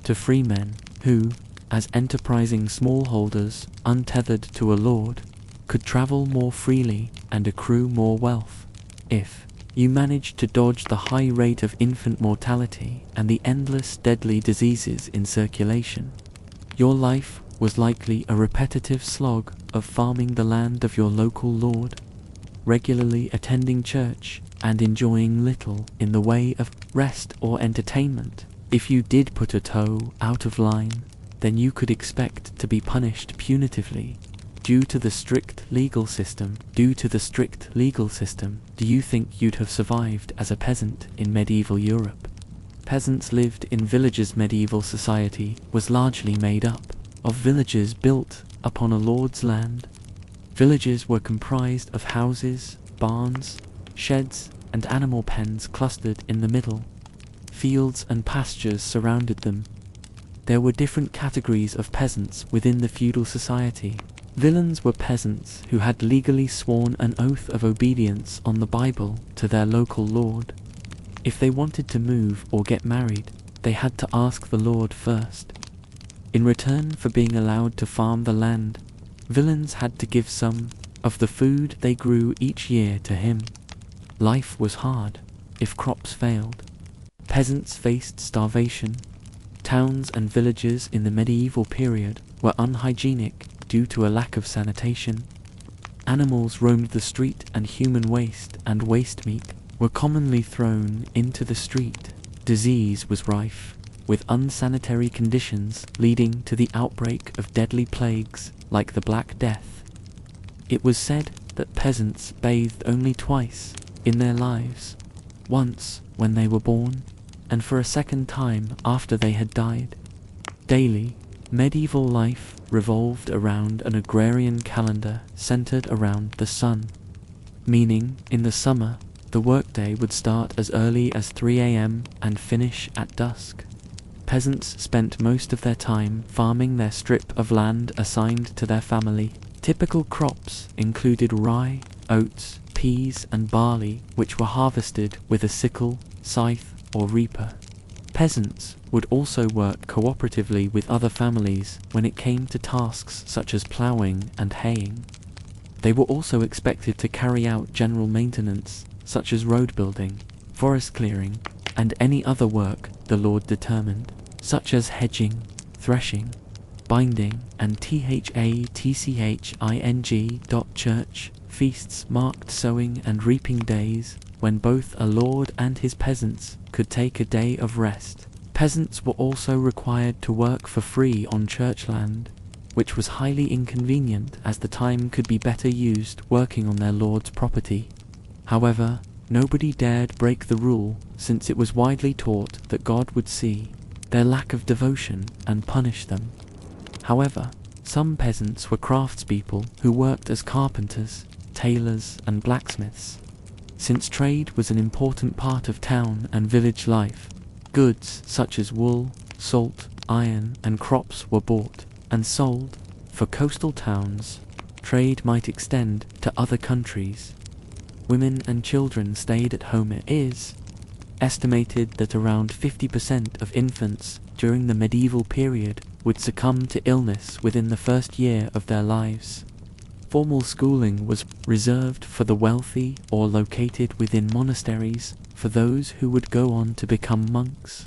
to freemen who, as enterprising smallholders untethered to a lord, could travel more freely and accrue more wealth. If you managed to dodge the high rate of infant mortality and the endless deadly diseases in circulation, your life was likely a repetitive slog of farming the land of your local lord, regularly attending church and enjoying little in the way of rest or entertainment. If you did put a toe out of line, then you could expect to be punished punitively due to the strict legal system. Do you think you'd have survived as a peasant in medieval Europe? Peasants lived in villages. Medieval society was largely made up of villages built upon a lord's land. Villages were comprised of houses, barns, sheds, and animal pens clustered in the middle. Fields and pastures surrounded them. There were different categories of peasants within the feudal society. Villains were peasants who had legally sworn an oath of obedience on the Bible to their local lord. If they wanted to move or get married, they had to ask the Lord first. In return for being allowed to farm the land, villains had to give some of the food they grew each year to him. Life was hard if crops failed. Peasants faced starvation. Towns and villages in the medieval period were unhygienic due to a lack of sanitation. Animals roamed the street, and human waste and waste meat were commonly thrown into the street. Disease was rife, with unsanitary conditions leading to the outbreak of deadly plagues like the Black Death. It was said that peasants bathed only twice in their lives, once when they were born, and for a second time after they had died. Daily, medieval life revolved around an agrarian calendar centered around the sun, meaning in the summer, the workday would start as early as 3 a.m. and finish at dusk. Peasants spent most of their time farming their strip of land assigned to their family. Typical crops included rye, oats, peas, and barley, which were harvested with a sickle, scythe, or reaper. Peasants would also work cooperatively with other families when it came to tasks such as ploughing and haying. They were also expected to carry out general maintenance, such as road building, forest clearing, and any other work the Lord determined, such as hedging, threshing, binding, and church feasts marked sowing and reaping days when both a lord and his peasants could take a day of rest. Peasants were also required to work for free on church land, which was highly inconvenient as the time could be better used working on their lord's property. However, nobody dared break the rule, since it was widely taught that God would see their lack of devotion and punish them. However, some peasants were craftspeople who worked as carpenters, tailors, and blacksmiths. Since trade was an important part of town and village life, goods such as wool, salt, iron, and crops were bought and sold. For coastal towns, trade might extend to other countries. Women and children stayed at home. It is estimated that around 50% of infants during the medieval period would succumb to illness within the first year of their lives. Formal schooling was reserved for the wealthy or located within monasteries for those who would go on to become monks.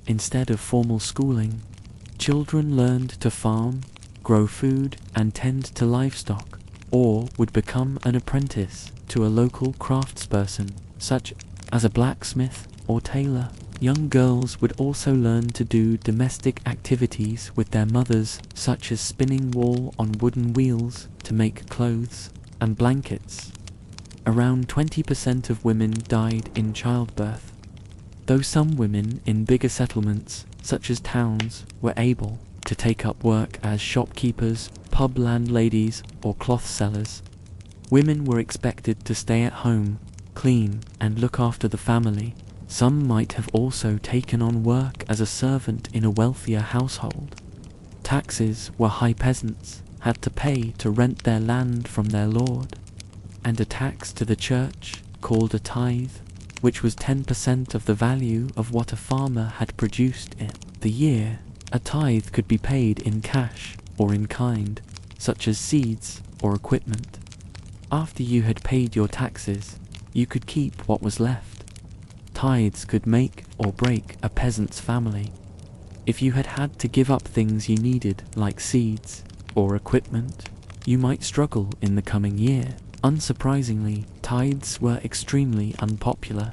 Instead of formal schooling, children learned to farm, grow food, and tend to livestock, or would become an apprentice to a local craftsperson, such as a blacksmith or tailor. Young girls would also learn to do domestic activities with their mothers, such as spinning wool on wooden wheels to make clothes and blankets. Around 20% of women died in childbirth, though some women in bigger settlements, such as towns, were able to take up work as shopkeepers, pub landladies, or cloth sellers. Women were expected to stay at home, clean, and look after the family. Some might have also taken on work as a servant in a wealthier household. Taxes were high. Peasants had to pay to rent their land from their lord, and a tax to the church, called a tithe, which was 10% of the value of what a farmer had produced in the year. A tithe could be paid in cash or in kind, such as seeds or equipment. After you had paid your taxes, you could keep what was left. Tithes could make or break a peasant's family. If you had had to give up things you needed, like seeds or equipment, you might struggle in the coming year. Unsurprisingly, tithes were extremely unpopular,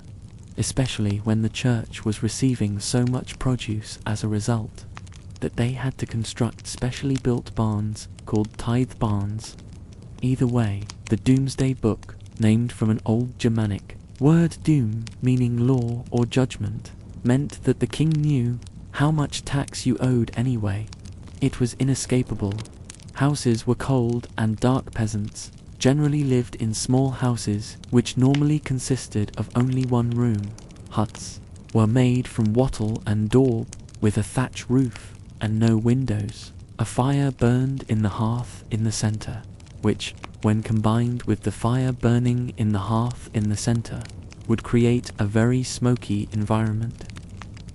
especially when the church was receiving so much produce as a result, that they had to construct specially built barns called tithe barns. Either way, the Doomsday Book, named from an old Germanic word doom, meaning law or judgment, meant that the king knew how much tax you owed anyway. It was inescapable. Houses were cold and dark. Peasants generally lived in small houses which normally consisted of only one room. Huts were made from wattle and daub with a thatch roof and no windows. A fire burned in the hearth in the center, which, when combined with the fire burning in the hearth in the center, would create a very smoky environment.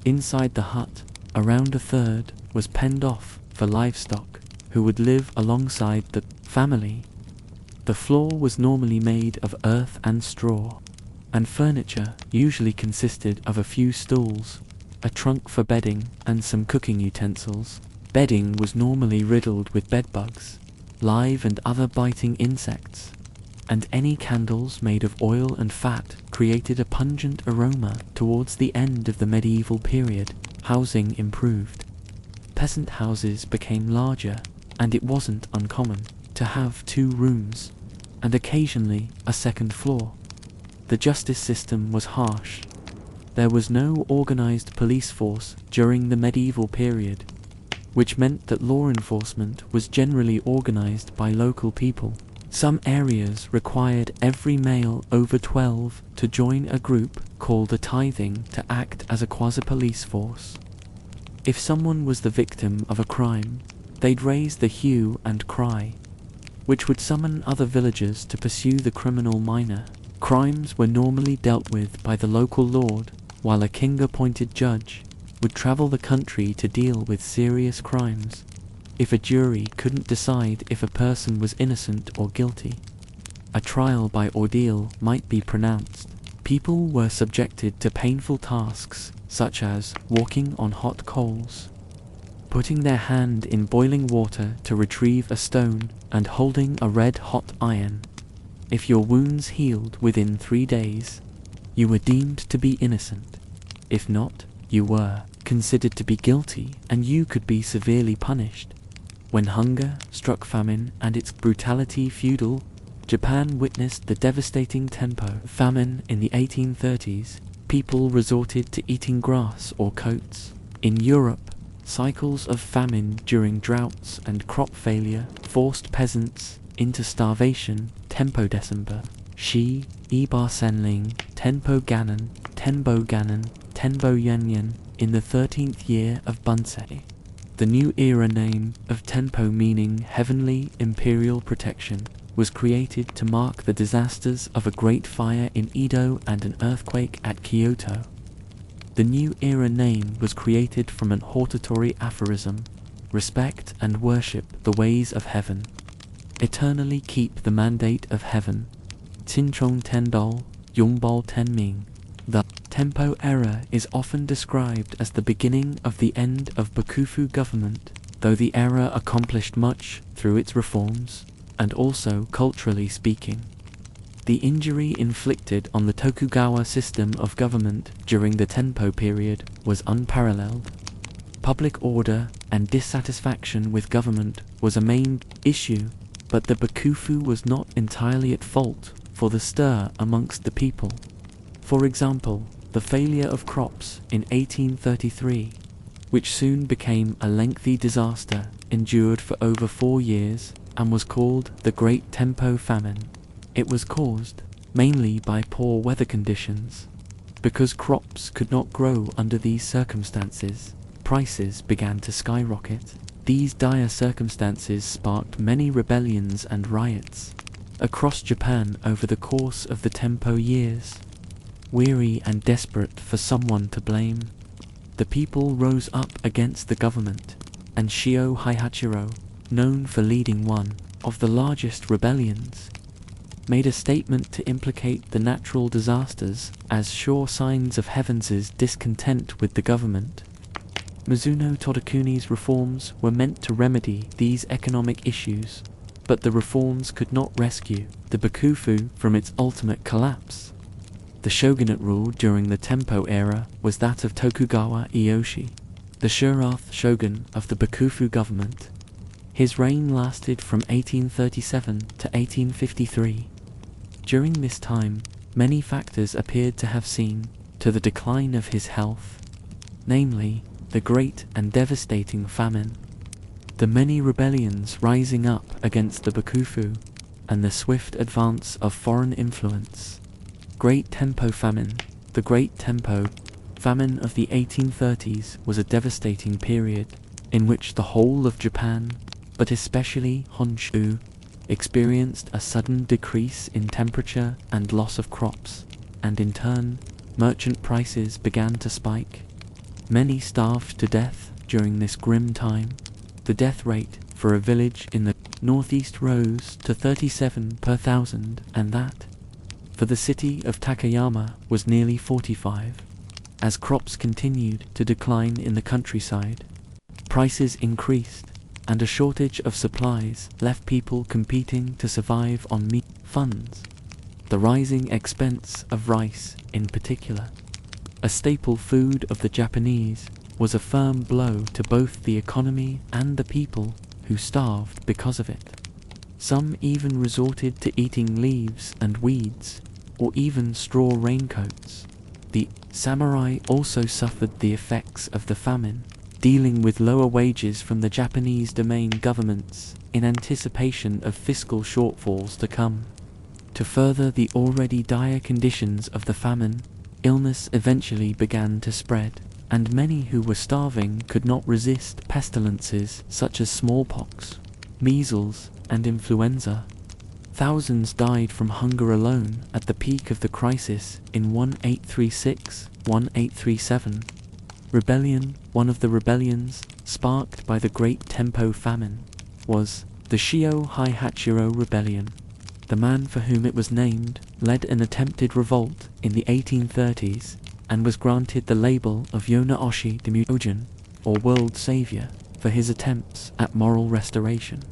Inside the hut, around a third was penned off for livestock, who would live alongside the family. The floor was normally made of earth and straw, and furniture usually consisted of a few stools, a trunk for bedding, and some cooking utensils. Bedding was normally riddled with bedbugs, live and other biting insects, and any candles made of oil and fat created a pungent aroma. Towards the end of the medieval period, housing improved. Peasant houses became larger, and it wasn't uncommon to have 2 rooms, and occasionally a second floor. The justice system was harsh. There was no organized police force during the medieval period, which meant that law enforcement was generally organized by local people. Some areas required every male over 12 to join a group called a tithing to act as a quasi-police force. If someone was the victim of a crime, they'd raise the hue and cry, which would summon other villagers to pursue the criminal minor. Crimes were normally dealt with by the local lord, while a king-appointed judge would travel the country to deal with serious crimes. If a jury couldn't decide if a person was innocent or guilty, a trial by ordeal might be pronounced. People were subjected to painful tasks such as walking on hot coals, putting their hand in boiling water to retrieve a stone, and holding a red-hot iron. If your wounds healed within 3 days, you were deemed to be innocent. If not, you were considered to be guilty, and you could be severely punished. When hunger struck famine and its brutality feudal, Japan witnessed the devastating Tenpo famine in the 1830s. People resorted to eating grass or coats. In Europe, cycles of famine during droughts and crop failure forced peasants into starvation. Tenpo December, Shi, Ibar Senling, Tenpo Ganon, Tenbo Ganon, Tenbo Yanyan, in the 13th year of Bunsei. The new era name of Tenpo, meaning heavenly imperial protection, was created to mark the disasters of a great fire in Edo and an earthquake at Kyoto. The new era name was created from an hortatory aphorism: respect and worship the ways of heaven. Eternally keep the mandate of heaven. Tinchong Tendol, Yongbol Tenming. The Tenpo era is often described as the beginning of the end of Bakufu government, though the era accomplished much through its reforms, and also culturally speaking. The injury inflicted on the Tokugawa system of government during the Tenpo period was unparalleled. Public order and dissatisfaction with government was a main issue, but the Bakufu was not entirely at fault for the stir amongst the people. For example, the failure of crops in 1833, which soon became a lengthy disaster, endured for over 4 years and was called the Great Tenpo Famine. It was caused mainly by poor weather conditions. Because crops could not grow under these circumstances, prices began to skyrocket. These dire circumstances sparked many rebellions and riots across Japan over the course of the Tenpo years. Weary and desperate for someone to blame, the people rose up against the government, and Shio Haihachiro, known for leading one of the largest rebellions, made a statement to implicate the natural disasters as sure signs of heaven's discontent with the government. Mizuno Todakuni's reforms were meant to remedy these economic issues, but the reforms could not rescue the Bakufu from its ultimate collapse. The shogunate rule during the Tenpo era was that of Tokugawa Ieyasu, the Shurath shogun of the Bakufu government. His reign lasted from 1837 to 1853. During this time, many factors appeared to have seen to the decline of his health, namely, the great and devastating famine, the many rebellions rising up against the Bakufu, and the swift advance of foreign influence. Great Tenpo Famine. The Great Tenpo Famine of the 1830s was a devastating period. in which the whole of Japan, but especially Honshu, experienced a sudden decrease in temperature and loss of crops, and in turn, merchant prices began to spike. Many starved to death during this grim time. The death rate for a village in the northeast rose to 37 per thousand, and that for the city of Takayama was nearly 45. As crops continued to decline in the countryside, prices increased, and a shortage of supplies left people competing to survive on meat funds. The rising expense of rice, in particular, a staple food of the Japanese, was a firm blow to both the economy and the people who starved because of it. Some even resorted to eating leaves and weeds, or even straw raincoats. The samurai also suffered the effects of the famine, dealing with lower wages from the Japanese domain governments in anticipation of fiscal shortfalls to come. To further the already dire conditions of the famine, illness eventually began to spread, and many who were starving could not resist pestilences such as smallpox, measles, and influenza. Thousands died from hunger alone at the peak of the crisis in 1836-1837. Rebellion. One of the rebellions sparked by the Great Tempo Famine was the Shio Haihachiro Rebellion. The man for whom it was named led an attempted revolt in the 1830s and was granted the label of Yonaoshi Demujin, or World Savior, for his attempts at moral restoration.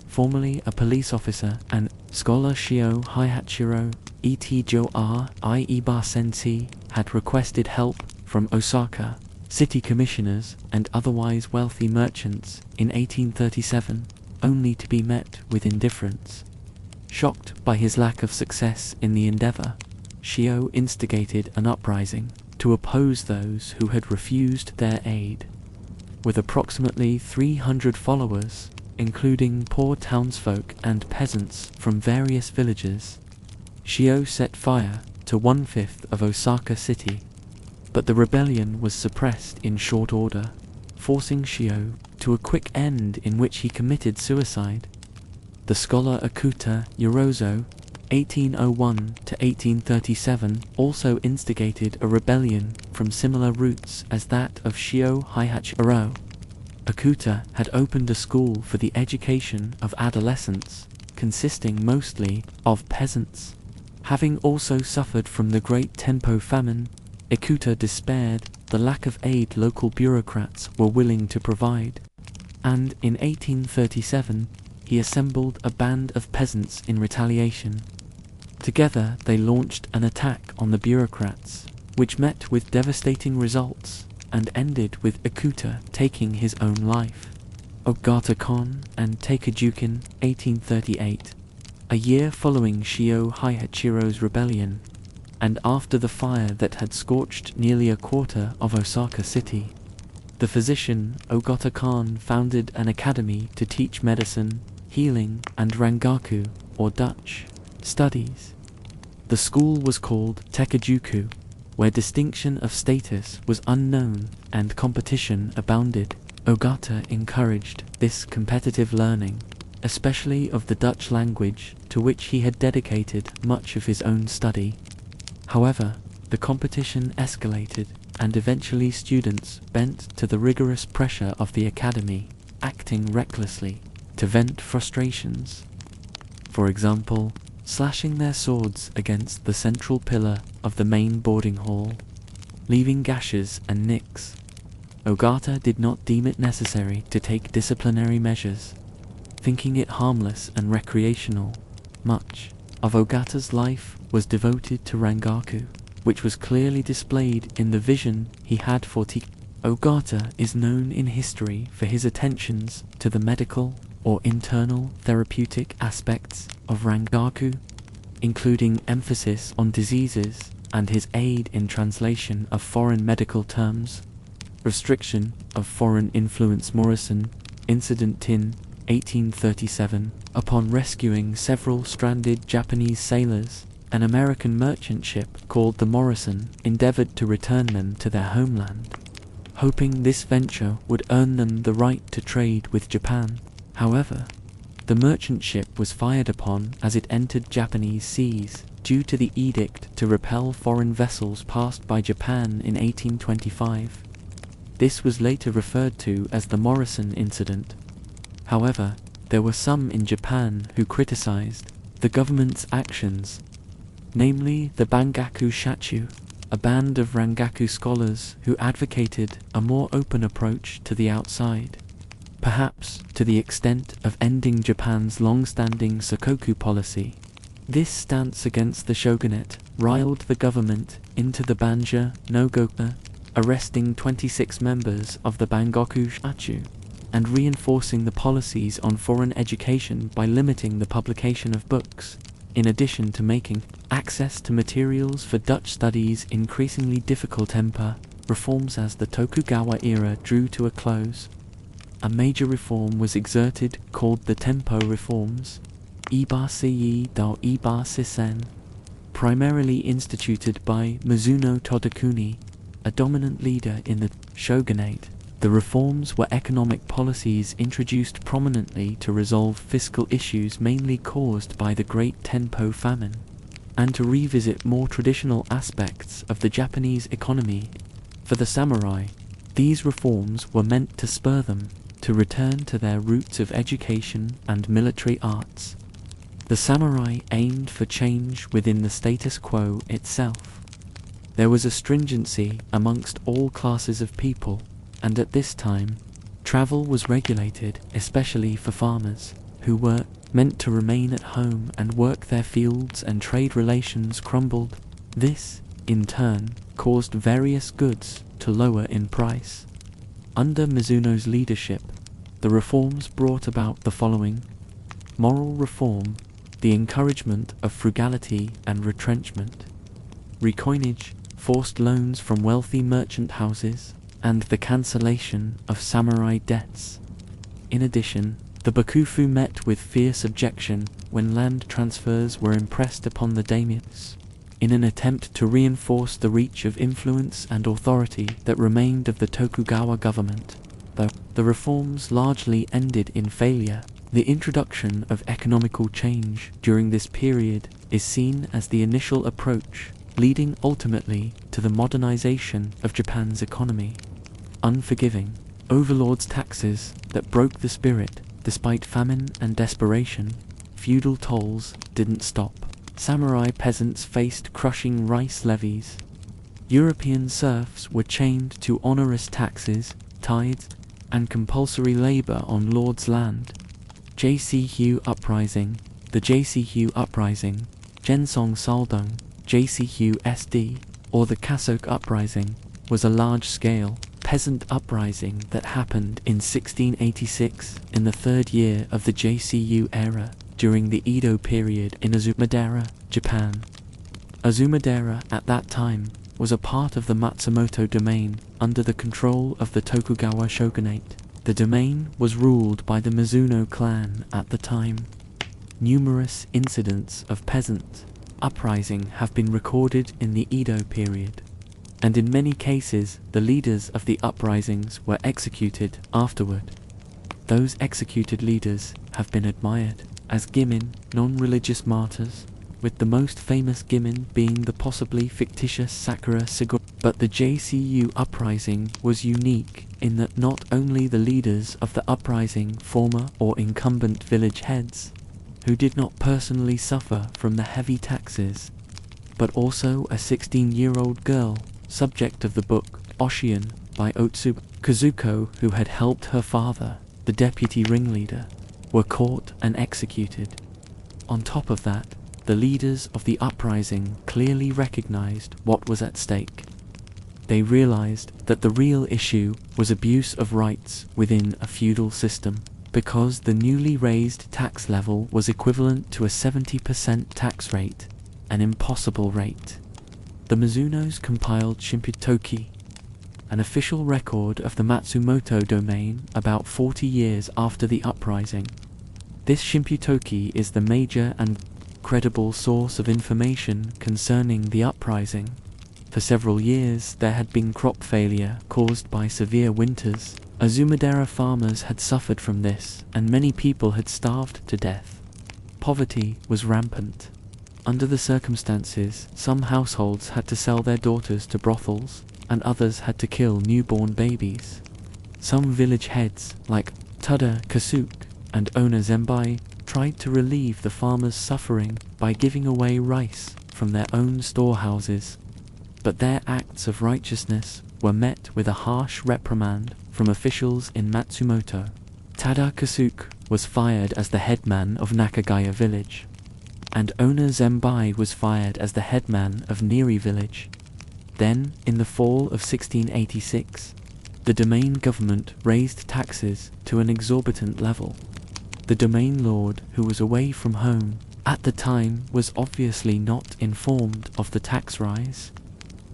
Formerly a police officer and scholar, Shio Haihachiro Itijo-R Ieba-sensei had requested help from Osaka city commissioners and otherwise wealthy merchants in 1837, only to be met with indifference. Shocked by his lack of success in the endeavor, Shio instigated an uprising to oppose those who had refused their aid. With approximately 300 followers, including poor townsfolk and peasants from various villages, Shio set fire to 1/5 of Osaka city, but the rebellion was suppressed in short order, forcing Shio to a quick end in which he committed suicide. The scholar Akuta Yorozo, 1801 to 1837, also instigated a rebellion from similar roots as that of Shio Haihachiro. Akuta had opened a school for the education of adolescents, consisting mostly of peasants. Having also suffered from the Great Tempo Famine, Akuta despaired the lack of aid local bureaucrats were willing to provide, and in 1837 he assembled a band of peasants in retaliation. Together they launched an attack on the bureaucrats, which met with devastating results and ended with Akuta taking his own life. Ogata-kon and Takejukin, 1838, a year following Shio Haihachiro's rebellion, and after the fire that had scorched nearly a quarter of Osaka city. The physician Ogata-kon founded an academy to teach medicine, healing, and rangaku, or Dutch, studies. The school was called Tekijuku, where distinction of status was unknown and competition abounded. Ogata encouraged this competitive learning, especially of the Dutch language, to which he had dedicated much of his own study. However, the competition escalated, and eventually students bent to the rigorous pressure of the academy, acting recklessly to vent frustrations. For example, slashing their swords against the central pillar of the main boarding hall, leaving gashes and nicks. Ogata did not deem it necessary to take disciplinary measures, thinking it harmless and recreational. Much of Ogata's life was devoted to rangaku, which was clearly displayed in the vision he had for Ogata is known in history for his attentions to the medical or internal therapeutic aspects of rangaku, including emphasis on diseases and his aid in translation of foreign medical terms. Restriction of foreign influence. Morrison, Incident Tin, 1837, upon rescuing several stranded Japanese sailors, an American merchant ship called the Morrison endeavored to return them to their homeland. hoping this venture would earn them the right to trade with Japan. However, the merchant ship was fired upon as it entered Japanese seas due to the edict to repel foreign vessels passed by Japan in 1825. This was later referred to as the Morrison Incident. However, there were some in Japan who criticized the government's actions, namely the Bangaku Shachu, a band of Rangaku scholars who advocated a more open approach to the outside, perhaps to the extent of ending Japan's long-standing Sakoku policy. This stance against the shogunate riled the government into the Banja no Goka, arresting 26 members of the Bangaku Shachu, and reinforcing the policies on foreign education by limiting the publication of books, in addition to making access to materials for Dutch studies increasingly difficult. Reforms as the Tokugawa era drew to a close. A major reform was exerted called the Tempo Reforms, primarily instituted by Mizuno Todakuni, a dominant leader in the shogunate. The reforms were economic policies introduced prominently to resolve fiscal issues mainly caused by the Great Tenpo Famine, and to revisit more traditional aspects of the Japanese economy. For the samurai, these reforms were meant to spur them to return to their roots of education and military arts. The samurai aimed for change within the status quo itself. There was a stringency amongst all classes of people, and at this time, travel was regulated, especially for farmers, who were meant to remain at home and work their fields, and trade relations crumbled. This, in turn, caused various goods to lower in price. Under Mizuno's leadership, the reforms brought about the following: moral reform, the encouragement of frugality and retrenchment; recoinage, forced loans from wealthy merchant houses, and the cancellation of samurai debts. In addition, the Bakufu met with fierce objection when land transfers were impressed upon the daimyos, in an attempt to reinforce the reach of influence and authority that remained of the Tokugawa government. Though the reforms largely ended in failure, the introduction of economical change during this period is seen as the initial approach, leading ultimately to the modernization of Japan's economy. Unforgiving, overlords' taxes that broke the spirit. Despite famine and desperation, feudal tolls didn't stop. Samurai peasants faced crushing rice levies. European serfs were chained to onerous taxes, tithes, and compulsory labor on lord's land. JCU Uprising, the JCU Uprising, Gensong Saldong, JCU SD, or the Kasok Uprising, was a large-scale peasant uprising that happened in 1686, in the third year of the JCU era, during the Edo period in Azumadera, Japan. Azumadera at that time was a part of the Matsumoto domain under the control of the Tokugawa shogunate. The domain was ruled by the Mizuno clan at the time. Numerous incidents of peasant uprising have been recorded in the Edo period, and in many cases the leaders of the uprisings were executed afterward. Those executed leaders have been admired as gimin, non-religious martyrs, with the most famous gimin being the possibly fictitious Sakura Siguro. But the JCU uprising was unique in that not only the leaders of the uprising, former or incumbent village heads, who did not personally suffer from the heavy taxes, but also a 16-year-old girl, subject of the book Oshion by Otsuba Kazuko, who had helped her father, the deputy ringleader, were caught and executed. On top of that, the leaders of the uprising clearly recognized what was at stake. They realized that the real issue was abuse of rights within a feudal system, because the newly raised tax level was equivalent to a 70% tax rate, an impossible rate. The Mizunos compiled Shimputoki, an official record of the Matsumoto domain about 40 years after the uprising. This Shimputoki is the major and credible source of information concerning the uprising. For several years there had been crop failure caused by severe winters. Azumadera farmers had suffered from this, and many people had starved to death. Poverty was rampant. Under the circumstances, some households had to sell their daughters to brothels, and others had to kill newborn babies. Some village heads, like Tada Kasuk and Ona Zembai, tried to relieve the farmers' suffering by giving away rice from their own storehouses. But their acts of righteousness were met with a harsh reprimand from officials in Matsumoto. Tada Kasuk was fired as the headman of Nakagaya village, and Ona Zembai was fired as the headman of Niri village. Then, in the fall of 1686, the domain government raised taxes to an exorbitant level. The domain lord, who was away from home at the time, was obviously not informed of the tax rise.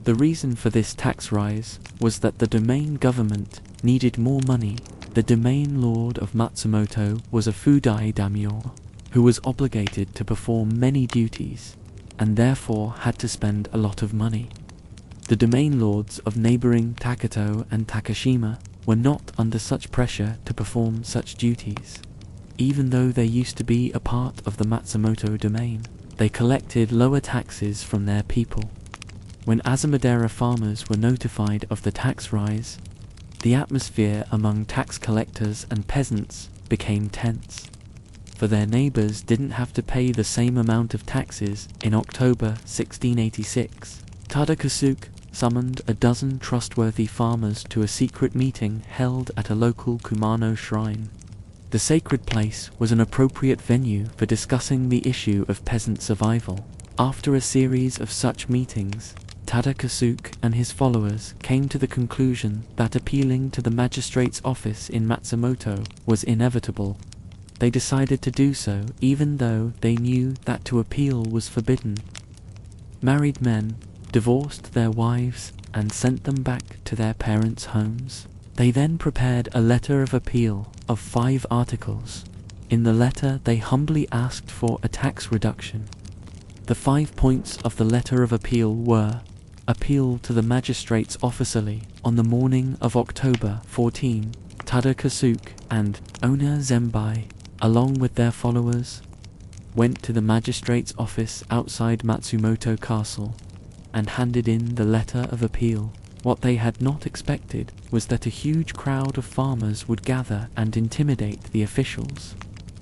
The reason for this tax rise was that the domain government needed more money. The domain lord of Matsumoto was a Fudai daimyo, who was obligated to perform many duties, and therefore had to spend a lot of money. The domain lords of neighboring Takato and Takashima were not under such pressure to perform such duties. Even though they used to be a part of the Matsumoto domain, they collected lower taxes from their people. When Azumadera farmers were notified of the tax rise, the atmosphere among tax collectors and peasants became tense, for their neighbors didn't have to pay the same amount of taxes. In October 1686, Tada Kasuk summoned a dozen trustworthy farmers to a secret meeting held at a local Kumano shrine. The sacred place was an appropriate venue for discussing the issue of peasant survival. After a series of such meetings, Tada Kasuk and his followers came to the conclusion that appealing to the magistrate's office in Matsumoto was inevitable. They decided to do so even though they knew that to appeal was forbidden. Married men divorced their wives and sent them back to their parents' homes. They then prepared a letter of appeal of 5 articles. In the letter they humbly asked for a tax reduction. The 5 points of the letter of appeal were: appeal to the magistrates officially. On the morning of October 14, Tada Kasuk and Ona Zembai, along with their followers, went to the magistrate's office outside Matsumoto Castle and handed in the letter of appeal. What they had not expected was that a huge crowd of farmers would gather and intimidate the officials.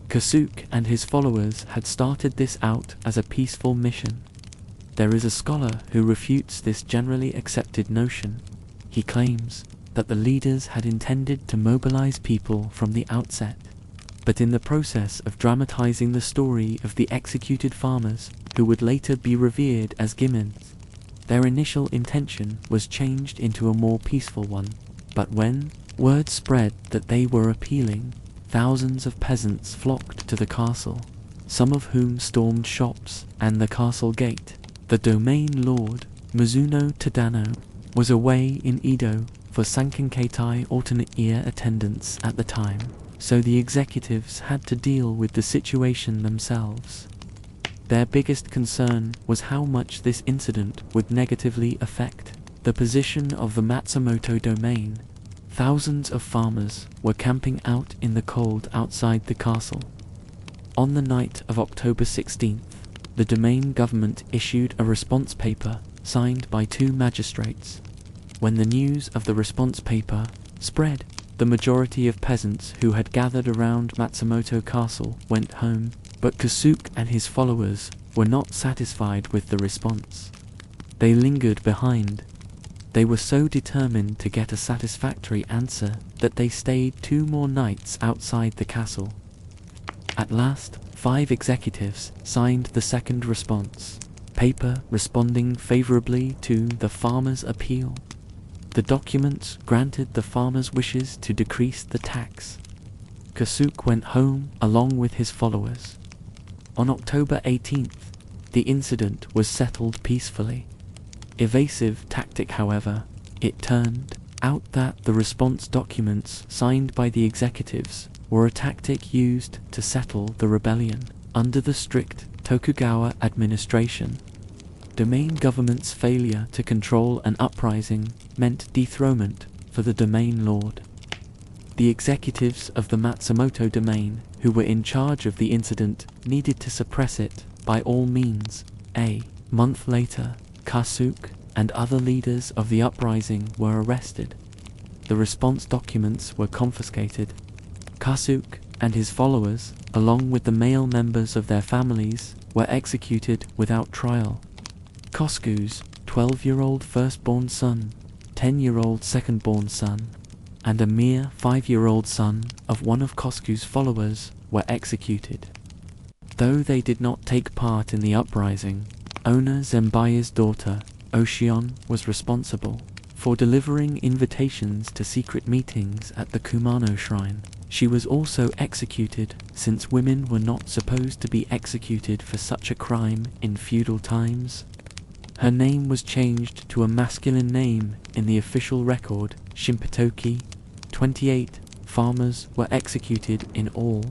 Kasuk and his followers had started this out as a peaceful mission. There is a scholar who refutes this generally accepted notion. He claims that the leaders had intended to mobilize people from the outset, but in the process of dramatizing the story of the executed farmers, who would later be revered as Gimins, their initial intention was changed into a more peaceful one. But when word spread that they were appealing, thousands of peasants flocked to the castle, some of whom stormed shops and the castle gate. The domain lord, Mizuno Tadano, was away in Edo for Sankenkeitai alternate year attendance at the time, so the executives had to deal with the situation themselves. Their biggest concern was how much this incident would negatively affect the position of the Matsumoto domain. Thousands of farmers were camping out in the cold outside the castle. On the night of October 16th, the domain government issued a response paper signed by 2 magistrates. When the news of the response paper spread, the majority of peasants who had gathered around Matsumoto Castle went home, but Kasuk and his followers were not satisfied with the response. They lingered behind. They were so determined to get a satisfactory answer that they stayed 2 more nights outside the castle. At last, 5 executives signed the second response paper responding favorably to the farmers' appeal. The documents granted the farmers' wishes to decrease the tax. Kasuk went home along with his followers. On October 18th, the incident was settled peacefully. Evasive tactic, however, it turned out that the response documents signed by the executives were a tactic used to settle the rebellion under the strict Tokugawa administration. Domain government's failure to control an uprising meant dethronement for the domain lord. The executives of the Matsumoto domain, who were in charge of the incident, needed to suppress it by all means. A month later, Kasuke and other leaders of the uprising were arrested. The response documents were confiscated. Kasuke and his followers, along with the male members of their families, were executed without trial. Kosuke's 12-year-old firstborn son, 10-year-old second-born son, and a mere 5-year-old son of one of Kosuke's followers were executed. Though they did not take part in the uprising, Onna Zembaya's daughter, Oshion, was responsible for delivering invitations to secret meetings at the Kumano shrine. She was also executed, since women were not supposed to be executed for such a crime in feudal times. Her name was changed to a masculine name in the official record, Shinpetoki. 28 farmers were executed in all.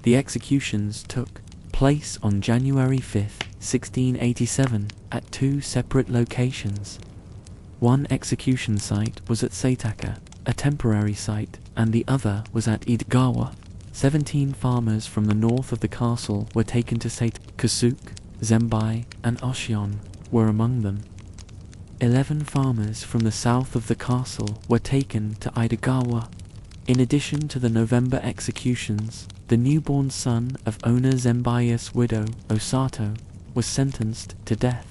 The executions took place on January 5, 1687, at 2 separate locations. One execution site was at Seitaka, a temporary site, and the other was at Idegawa. 17 farmers from the north of the castle were taken to Seitaka. Kasuke, Zembai, and Oshion were among them. 11 farmers from the south of the castle were taken to Idegawa. In addition to the November executions, the newborn son of Onna Zembaya's widow, Osato, was sentenced to death.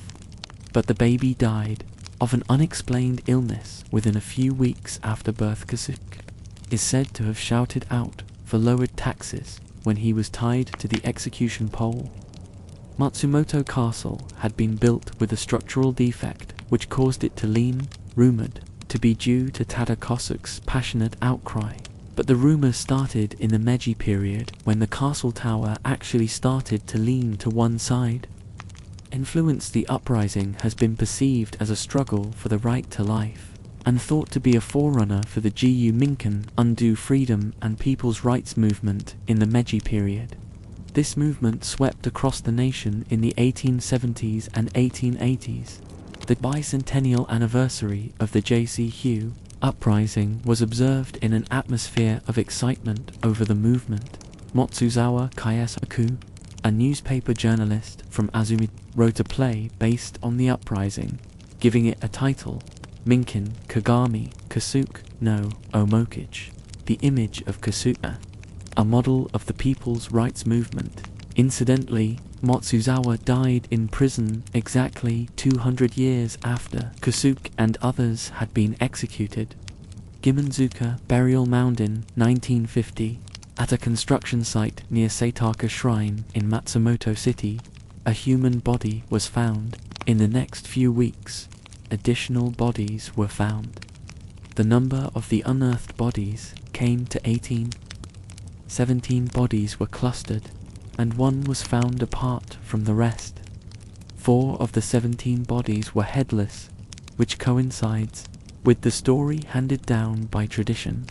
But the baby died of an unexplained illness within a few weeks after birth. Kasuke is said to have shouted out for lowered taxes when he was tied to the execution pole. Matsumoto Castle had been built with a structural defect which caused it to lean, rumored to be due to Tada Kosuke's passionate outcry. But the rumor started in the Meiji period, when the castle tower actually started to lean to one side. The uprising has been perceived as a struggle for the right to life, and thought to be a forerunner for the Jiyu Minkan undue freedom and people's rights movement in the Meiji period. This movement swept across the nation in the 1870s and 1880s. The bicentennial anniversary of the JCU uprising was observed in an atmosphere of excitement over the movement. Motsuzawa Kaisaku, a newspaper journalist from Azumi, wrote a play based on the uprising, giving it a title, Minkin Kagami Kasuke no Omokichi, the image of Kasuke, a model of the people's rights movement. Incidentally, Motsuzawa died in prison exactly 200 years after Kasuke and others had been executed. Gimenzuka Burial Mound in 1950. At a construction site near Seitaka Shrine in Matsumoto City, a human body was found. In the next few weeks, additional bodies were found. The number of the unearthed bodies came to 18. 17 bodies were clustered, and one was found apart from the rest. 4 of the 17 bodies were headless, which coincides with the story handed down by tradition.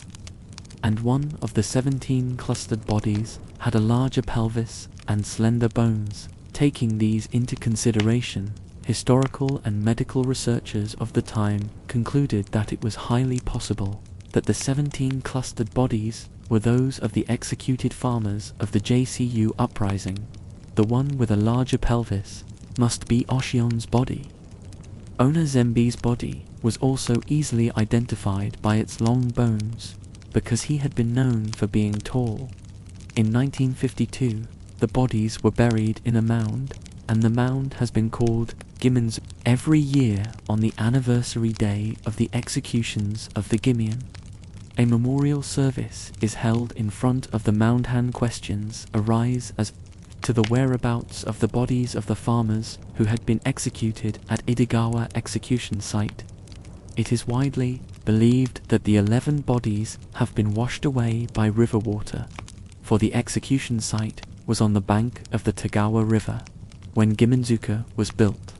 And one of the 17 clustered bodies had a larger pelvis and slender bones. Taking these into consideration, historical and medical researchers of the time concluded that it was highly possible that the 17 clustered bodies were those of the executed farmers of the JCU uprising. The one with a larger pelvis must be Oshion's body. Onna Zembi's body was also easily identified by its long bones, because he had been known for being tall. In 1952, the bodies were buried in a mound, and the mound has been called Gimenzu every year on the anniversary day of the executions of the Gimian. A memorial service is held in front of the mound. Questions arise as to the whereabouts of the bodies of the farmers who had been executed at Idegawa execution site. It is widely believed that the 11 bodies have been washed away by river water, for the execution site was on the bank of the Tagawa River when Gimenzuka was built.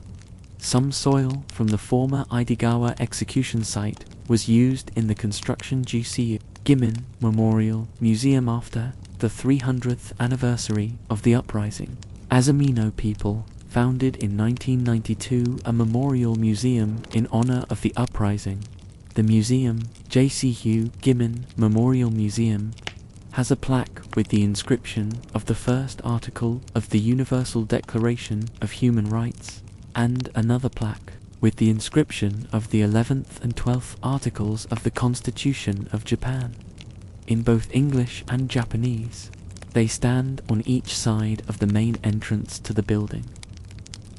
Some soil from the former Idegawa execution site was used in the construction GCU Gimen Memorial Museum after the 300th anniversary of the uprising. Azumino people founded in 1992 a memorial museum in honor of the uprising. The museum, J.C. Gibbon Memorial Museum, has a plaque with the inscription of the first article of the Universal Declaration of Human Rights, and another plaque with the inscription of the 11th and 12th articles of the Constitution of Japan, in both English and Japanese. They stand on each side of the main entrance to the building.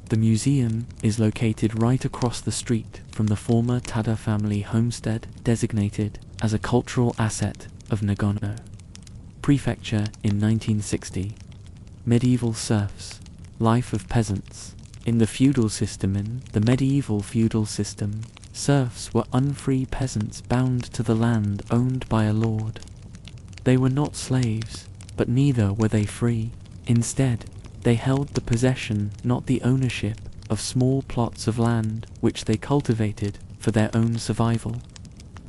The museum is located right across the street from the former Tada family homestead, designated as a cultural asset of Nagano Prefecture in 1960. Medieval serfs, life of peasants. In the feudal system, in the medieval feudal system, serfs were unfree peasants bound to the land owned by a lord. They were not slaves, but neither were they free. Instead, they held the possession, not the ownership, of small plots of land which they cultivated for their own survival.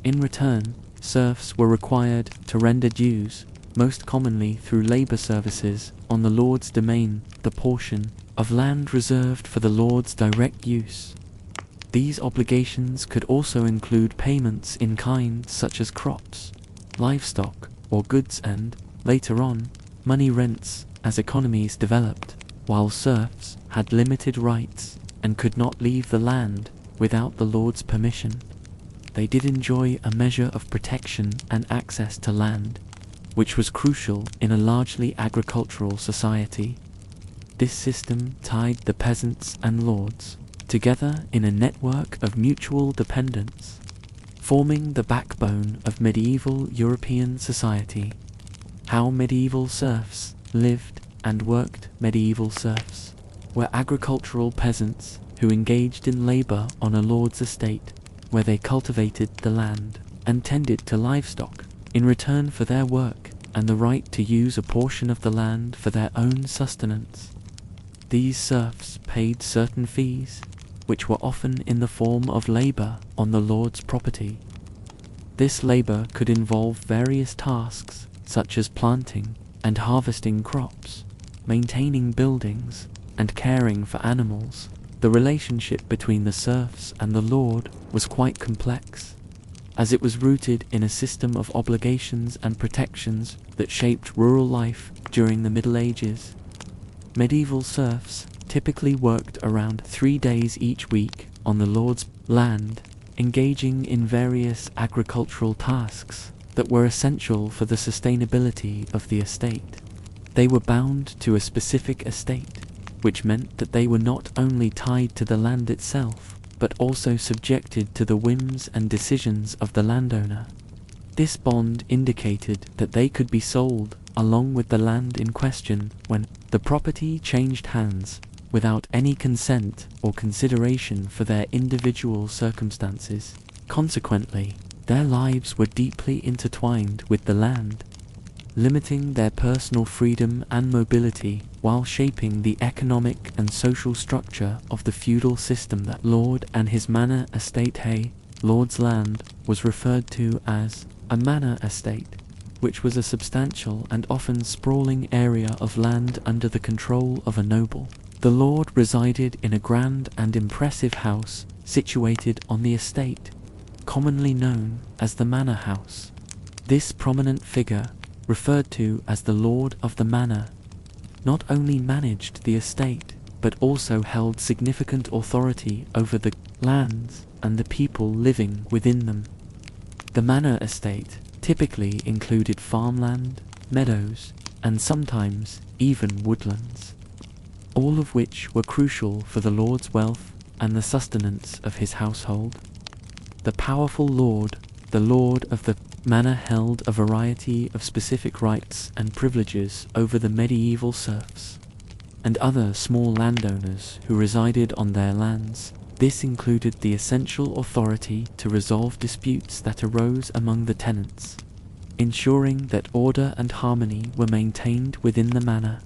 In return, serfs were required to render dues, most commonly through labor services, on the lord's domain, the portion of land reserved for the lord's direct use. These obligations could also include payments in kind such as crops, livestock, or goods and, later on, money rents as economies developed, while serfs had limited rights and could not leave the land without the lord's permission. They did enjoy a measure of protection and access to land, which was crucial in a largely agricultural society. This system tied the peasants and lords together in a network of mutual dependence, forming the backbone of medieval European society. How medieval serfs lived and worked. Medieval serfs were agricultural peasants who engaged in labor on a lord's estate, where they cultivated the land and tended to livestock in return for their work and the right to use a portion of the land for their own sustenance. These serfs paid certain fees, which were often in the form of labor on the lord's property. This labor could involve various tasks, such as planting and harvesting crops, maintaining buildings, and caring for animals. The relationship between the serfs and the lord was quite complex, as it was rooted in a system of obligations and protections that shaped rural life during the Middle Ages. Medieval serfs typically worked around 3 days each week on the lord's land, engaging in various agricultural tasks that were essential for the sustainability of the estate. They were bound to a specific estate, which meant that they were not only tied to the land itself, but also subjected to the whims and decisions of the landowner. This bond indicated that they could be sold along with the land in question when the property changed hands, without any consent or consideration for their individual circumstances. Consequently, their lives were deeply intertwined with the land, limiting their personal freedom and mobility while shaping the economic and social structure of the feudal system. That lord and his manor estate. Lord's land was referred to as a manor estate, which was a substantial and often sprawling area of land under the control of a noble. The lord resided in a grand and impressive house situated on the estate, commonly known as the manor house. This prominent figure, referred to as the lord of the manor, not only managed the estate, but also held significant authority over the lands and the people living within them. The manor estate typically included farmland, meadows, and sometimes even woodlands, all of which were crucial for the lord's wealth and the sustenance of his household. The powerful lord, the lord of the manor, held a variety of specific rights and privileges over the medieval serfs and other small landowners who resided on their lands. This included the essential authority to resolve disputes that arose among the tenants, ensuring that order and harmony were maintained within the manor.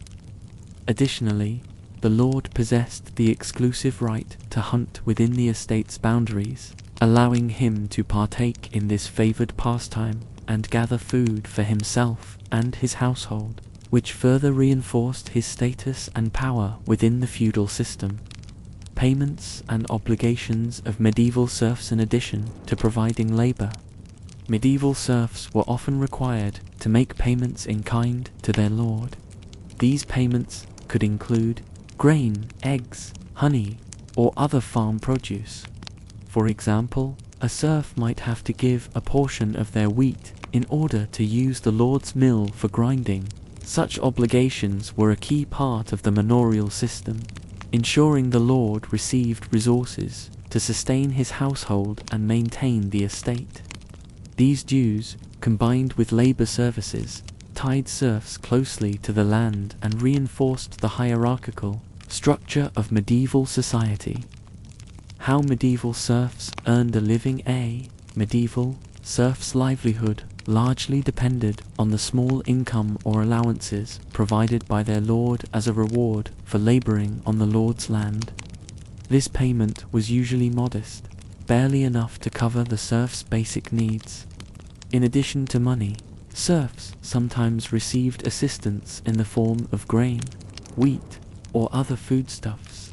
Additionally, the lord possessed the exclusive right to hunt within the estate's boundaries, allowing him to partake in this favored pastime and gather food for himself and his household. which further reinforced his status and power within the feudal system. Payments and obligations of medieval serfs. In addition to providing labor, medieval serfs were often required to make payments in kind to their lord. These payments could include grain, eggs, honey, or other farm produce. For example, a serf might have to give a portion of their wheat in order to use the lord's mill for grinding. Such obligations were a key part of the manorial system, ensuring the lord received resources to sustain his household and maintain the estate. These dues, combined with labor services, tied serfs closely to the land and reinforced the hierarchical structure of medieval society. How medieval serfs earned a living. Medieval serfs' livelihood largely depended on the small income or allowances provided by their lord as a reward for laboring on the lord's land. This payment was usually modest, barely enough to cover the serf's basic needs. In addition to money, serfs sometimes received assistance in the form of grain, wheat, or other foodstuffs,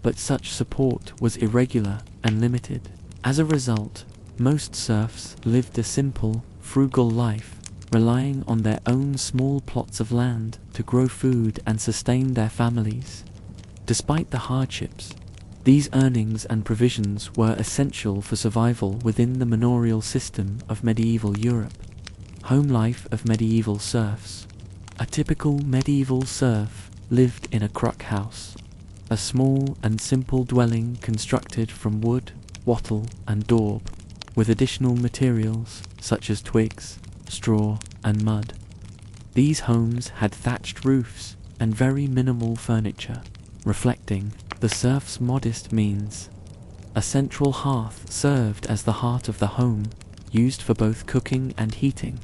but such support was irregular and limited. As a result, most serfs lived a simple, frugal life, relying on their own small plots of land to grow food and sustain their families. Despite the hardships, these earnings and provisions were essential for survival within the manorial system of medieval Europe. Home life of medieval serfs. A typical medieval serf lived in a cruck house, a small and simple dwelling constructed from wood, wattle, and daub, with additional materials such as twigs, straw, and mud. These homes had thatched roofs and very minimal furniture, reflecting the serf's modest means. A central hearth served as the heart of the home, used for both cooking and heating,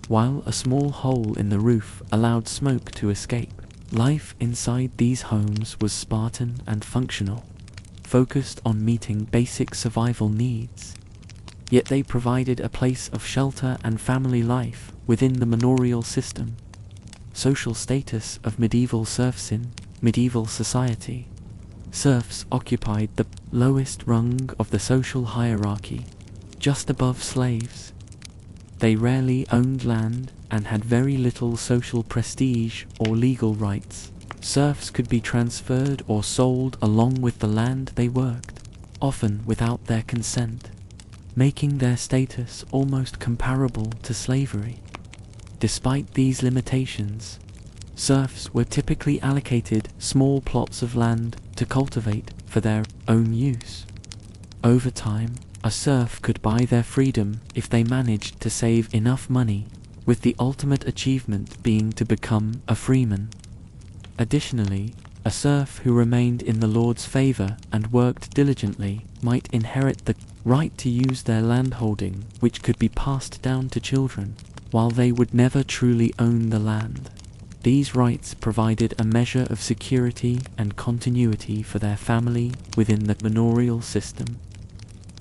while a small hole in the roof allowed smoke to escape. Life inside these homes was Spartan and functional, focused on meeting basic survival needs. Yet they provided a place of shelter and family life within the manorial system. Social status of medieval serfs. In medieval society, serfs occupied the lowest rung of the social hierarchy, just above slaves. They rarely owned land and had very little social prestige or legal rights. Serfs could be transferred or sold along with the land they worked, often without their consent, making their status almost comparable to slavery. Despite these limitations, serfs were typically allocated small plots of land to cultivate for their own use. Over time, a serf could buy their freedom if they managed to save enough money, with the ultimate achievement being to become a freeman. Additionally, a serf who remained in the lord's favor and worked diligently might inherit the right to use their landholding, which could be passed down to children, while they would never truly own the land. These rights provided a measure of security and continuity for their family within the manorial system.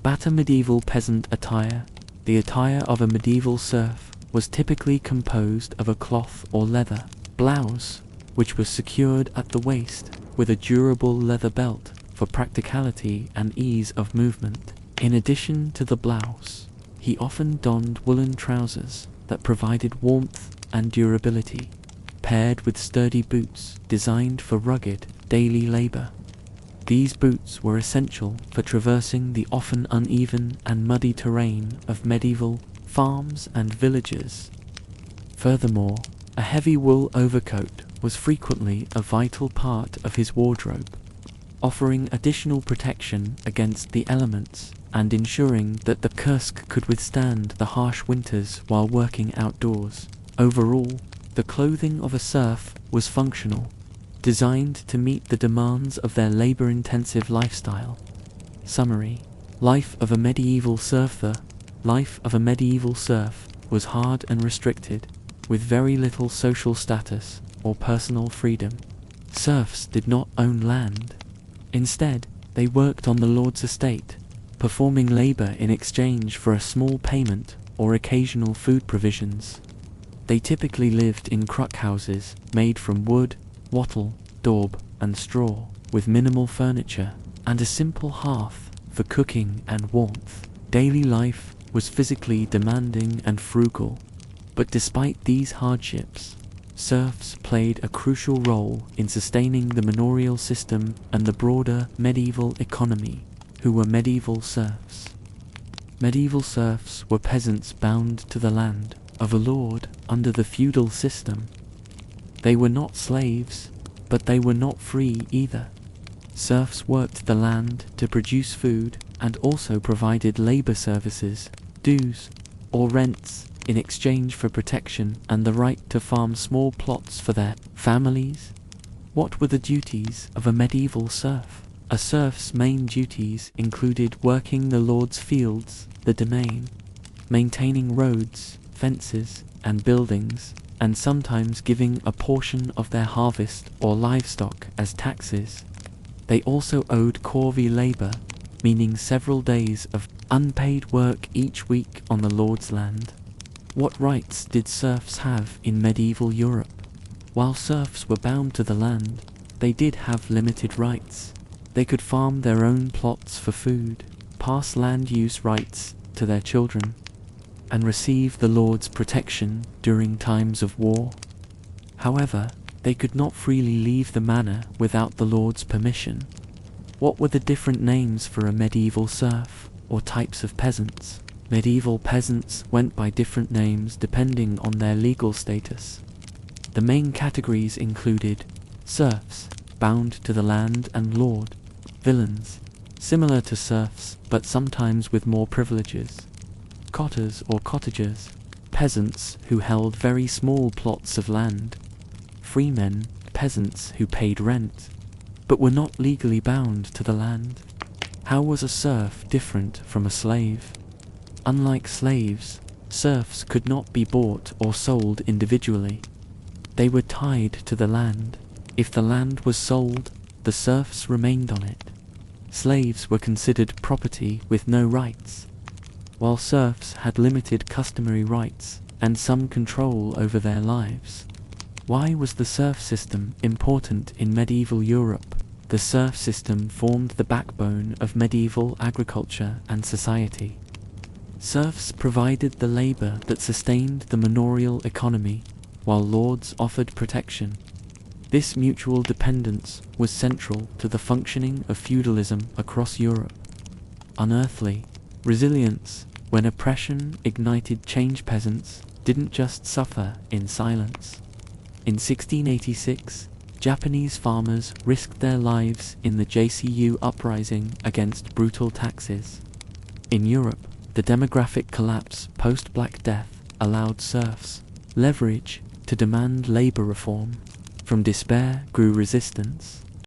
Bata medieval peasant attire. The attire of a medieval serf was typically composed of a cloth or leather blouse, which was secured at the waist with a durable leather belt for practicality and ease of movement. In addition to the blouse, he often donned woolen trousers that provided warmth and durability, paired with sturdy boots designed for rugged, daily labor. These boots were essential for traversing the often uneven and muddy terrain of medieval farms and villages. Furthermore, a heavy wool overcoat was frequently a vital part of his wardrobe, offering additional protection against the elements and ensuring that the kursk could withstand the harsh winters while working outdoors. Overall, the clothing of a serf was functional, designed to meet the demands of their labor-intensive lifestyle. Summary: life of a medieval serf. The life of a medieval serf was hard and restricted, with very little social status or personal freedom. Serfs did not own land. Instead, they worked on the lord's estate, performing labor in exchange for a small payment or occasional food provisions. They typically lived in cruck houses made from wood, wattle, daub, and straw, with minimal furniture and a simple hearth for cooking and warmth. Daily life was physically demanding and frugal, but despite these hardships, serfs played a crucial role in sustaining the manorial system and the broader medieval economy. Who were medieval serfs? Medieval serfs were peasants bound to the land of a lord under the feudal system. They were not slaves, but they were not free either. Serfs worked the land to produce food and also provided labor services, dues, or rents in exchange for protection and the right to farm small plots for their families. What were the duties of a medieval serf? A serf's main duties included working the lord's fields, the domain, maintaining roads, fences, and buildings, and sometimes giving a portion of their harvest or livestock as taxes. They also owed corvée labor, meaning several days of unpaid work each week on the lord's land. What rights did serfs have in medieval Europe? While serfs were bound to the land, they did have limited rights. They could farm their own plots for food, pass land use rights to their children, and receive the lord's protection during times of war. However, they could not freely leave the manor without the lord's permission. What were the different names for a medieval serf, or types of peasants? Medieval peasants went by different names depending on their legal status. The main categories included serfs, bound to the land and lord; villeins, similar to serfs but sometimes with more privileges; cotters or cottagers, peasants who held very small plots of land; freemen, peasants who paid rent, but were not legally bound to the land. How was a serf different from a slave? Unlike slaves, serfs could not be bought or sold individually. They were tied to the land. If the land was sold, the serfs remained on it. Slaves were considered property with no rights, while serfs had limited customary rights and some control over their lives. Why was the serf system important in medieval Europe? The serf system formed the backbone of medieval agriculture and society. Serfs provided the labor that sustained the manorial economy, while lords offered protection. This mutual dependence was central to the functioning of feudalism across Europe. Unearthly resilience. When oppression ignited change, peasants didn't just suffer in silence. In 1686, Japanese farmers risked their lives in the JCU uprising against brutal taxes. In Europe, the demographic collapse post-Black Death allowed serfs leverage to demand labor reform. From despair grew resistance.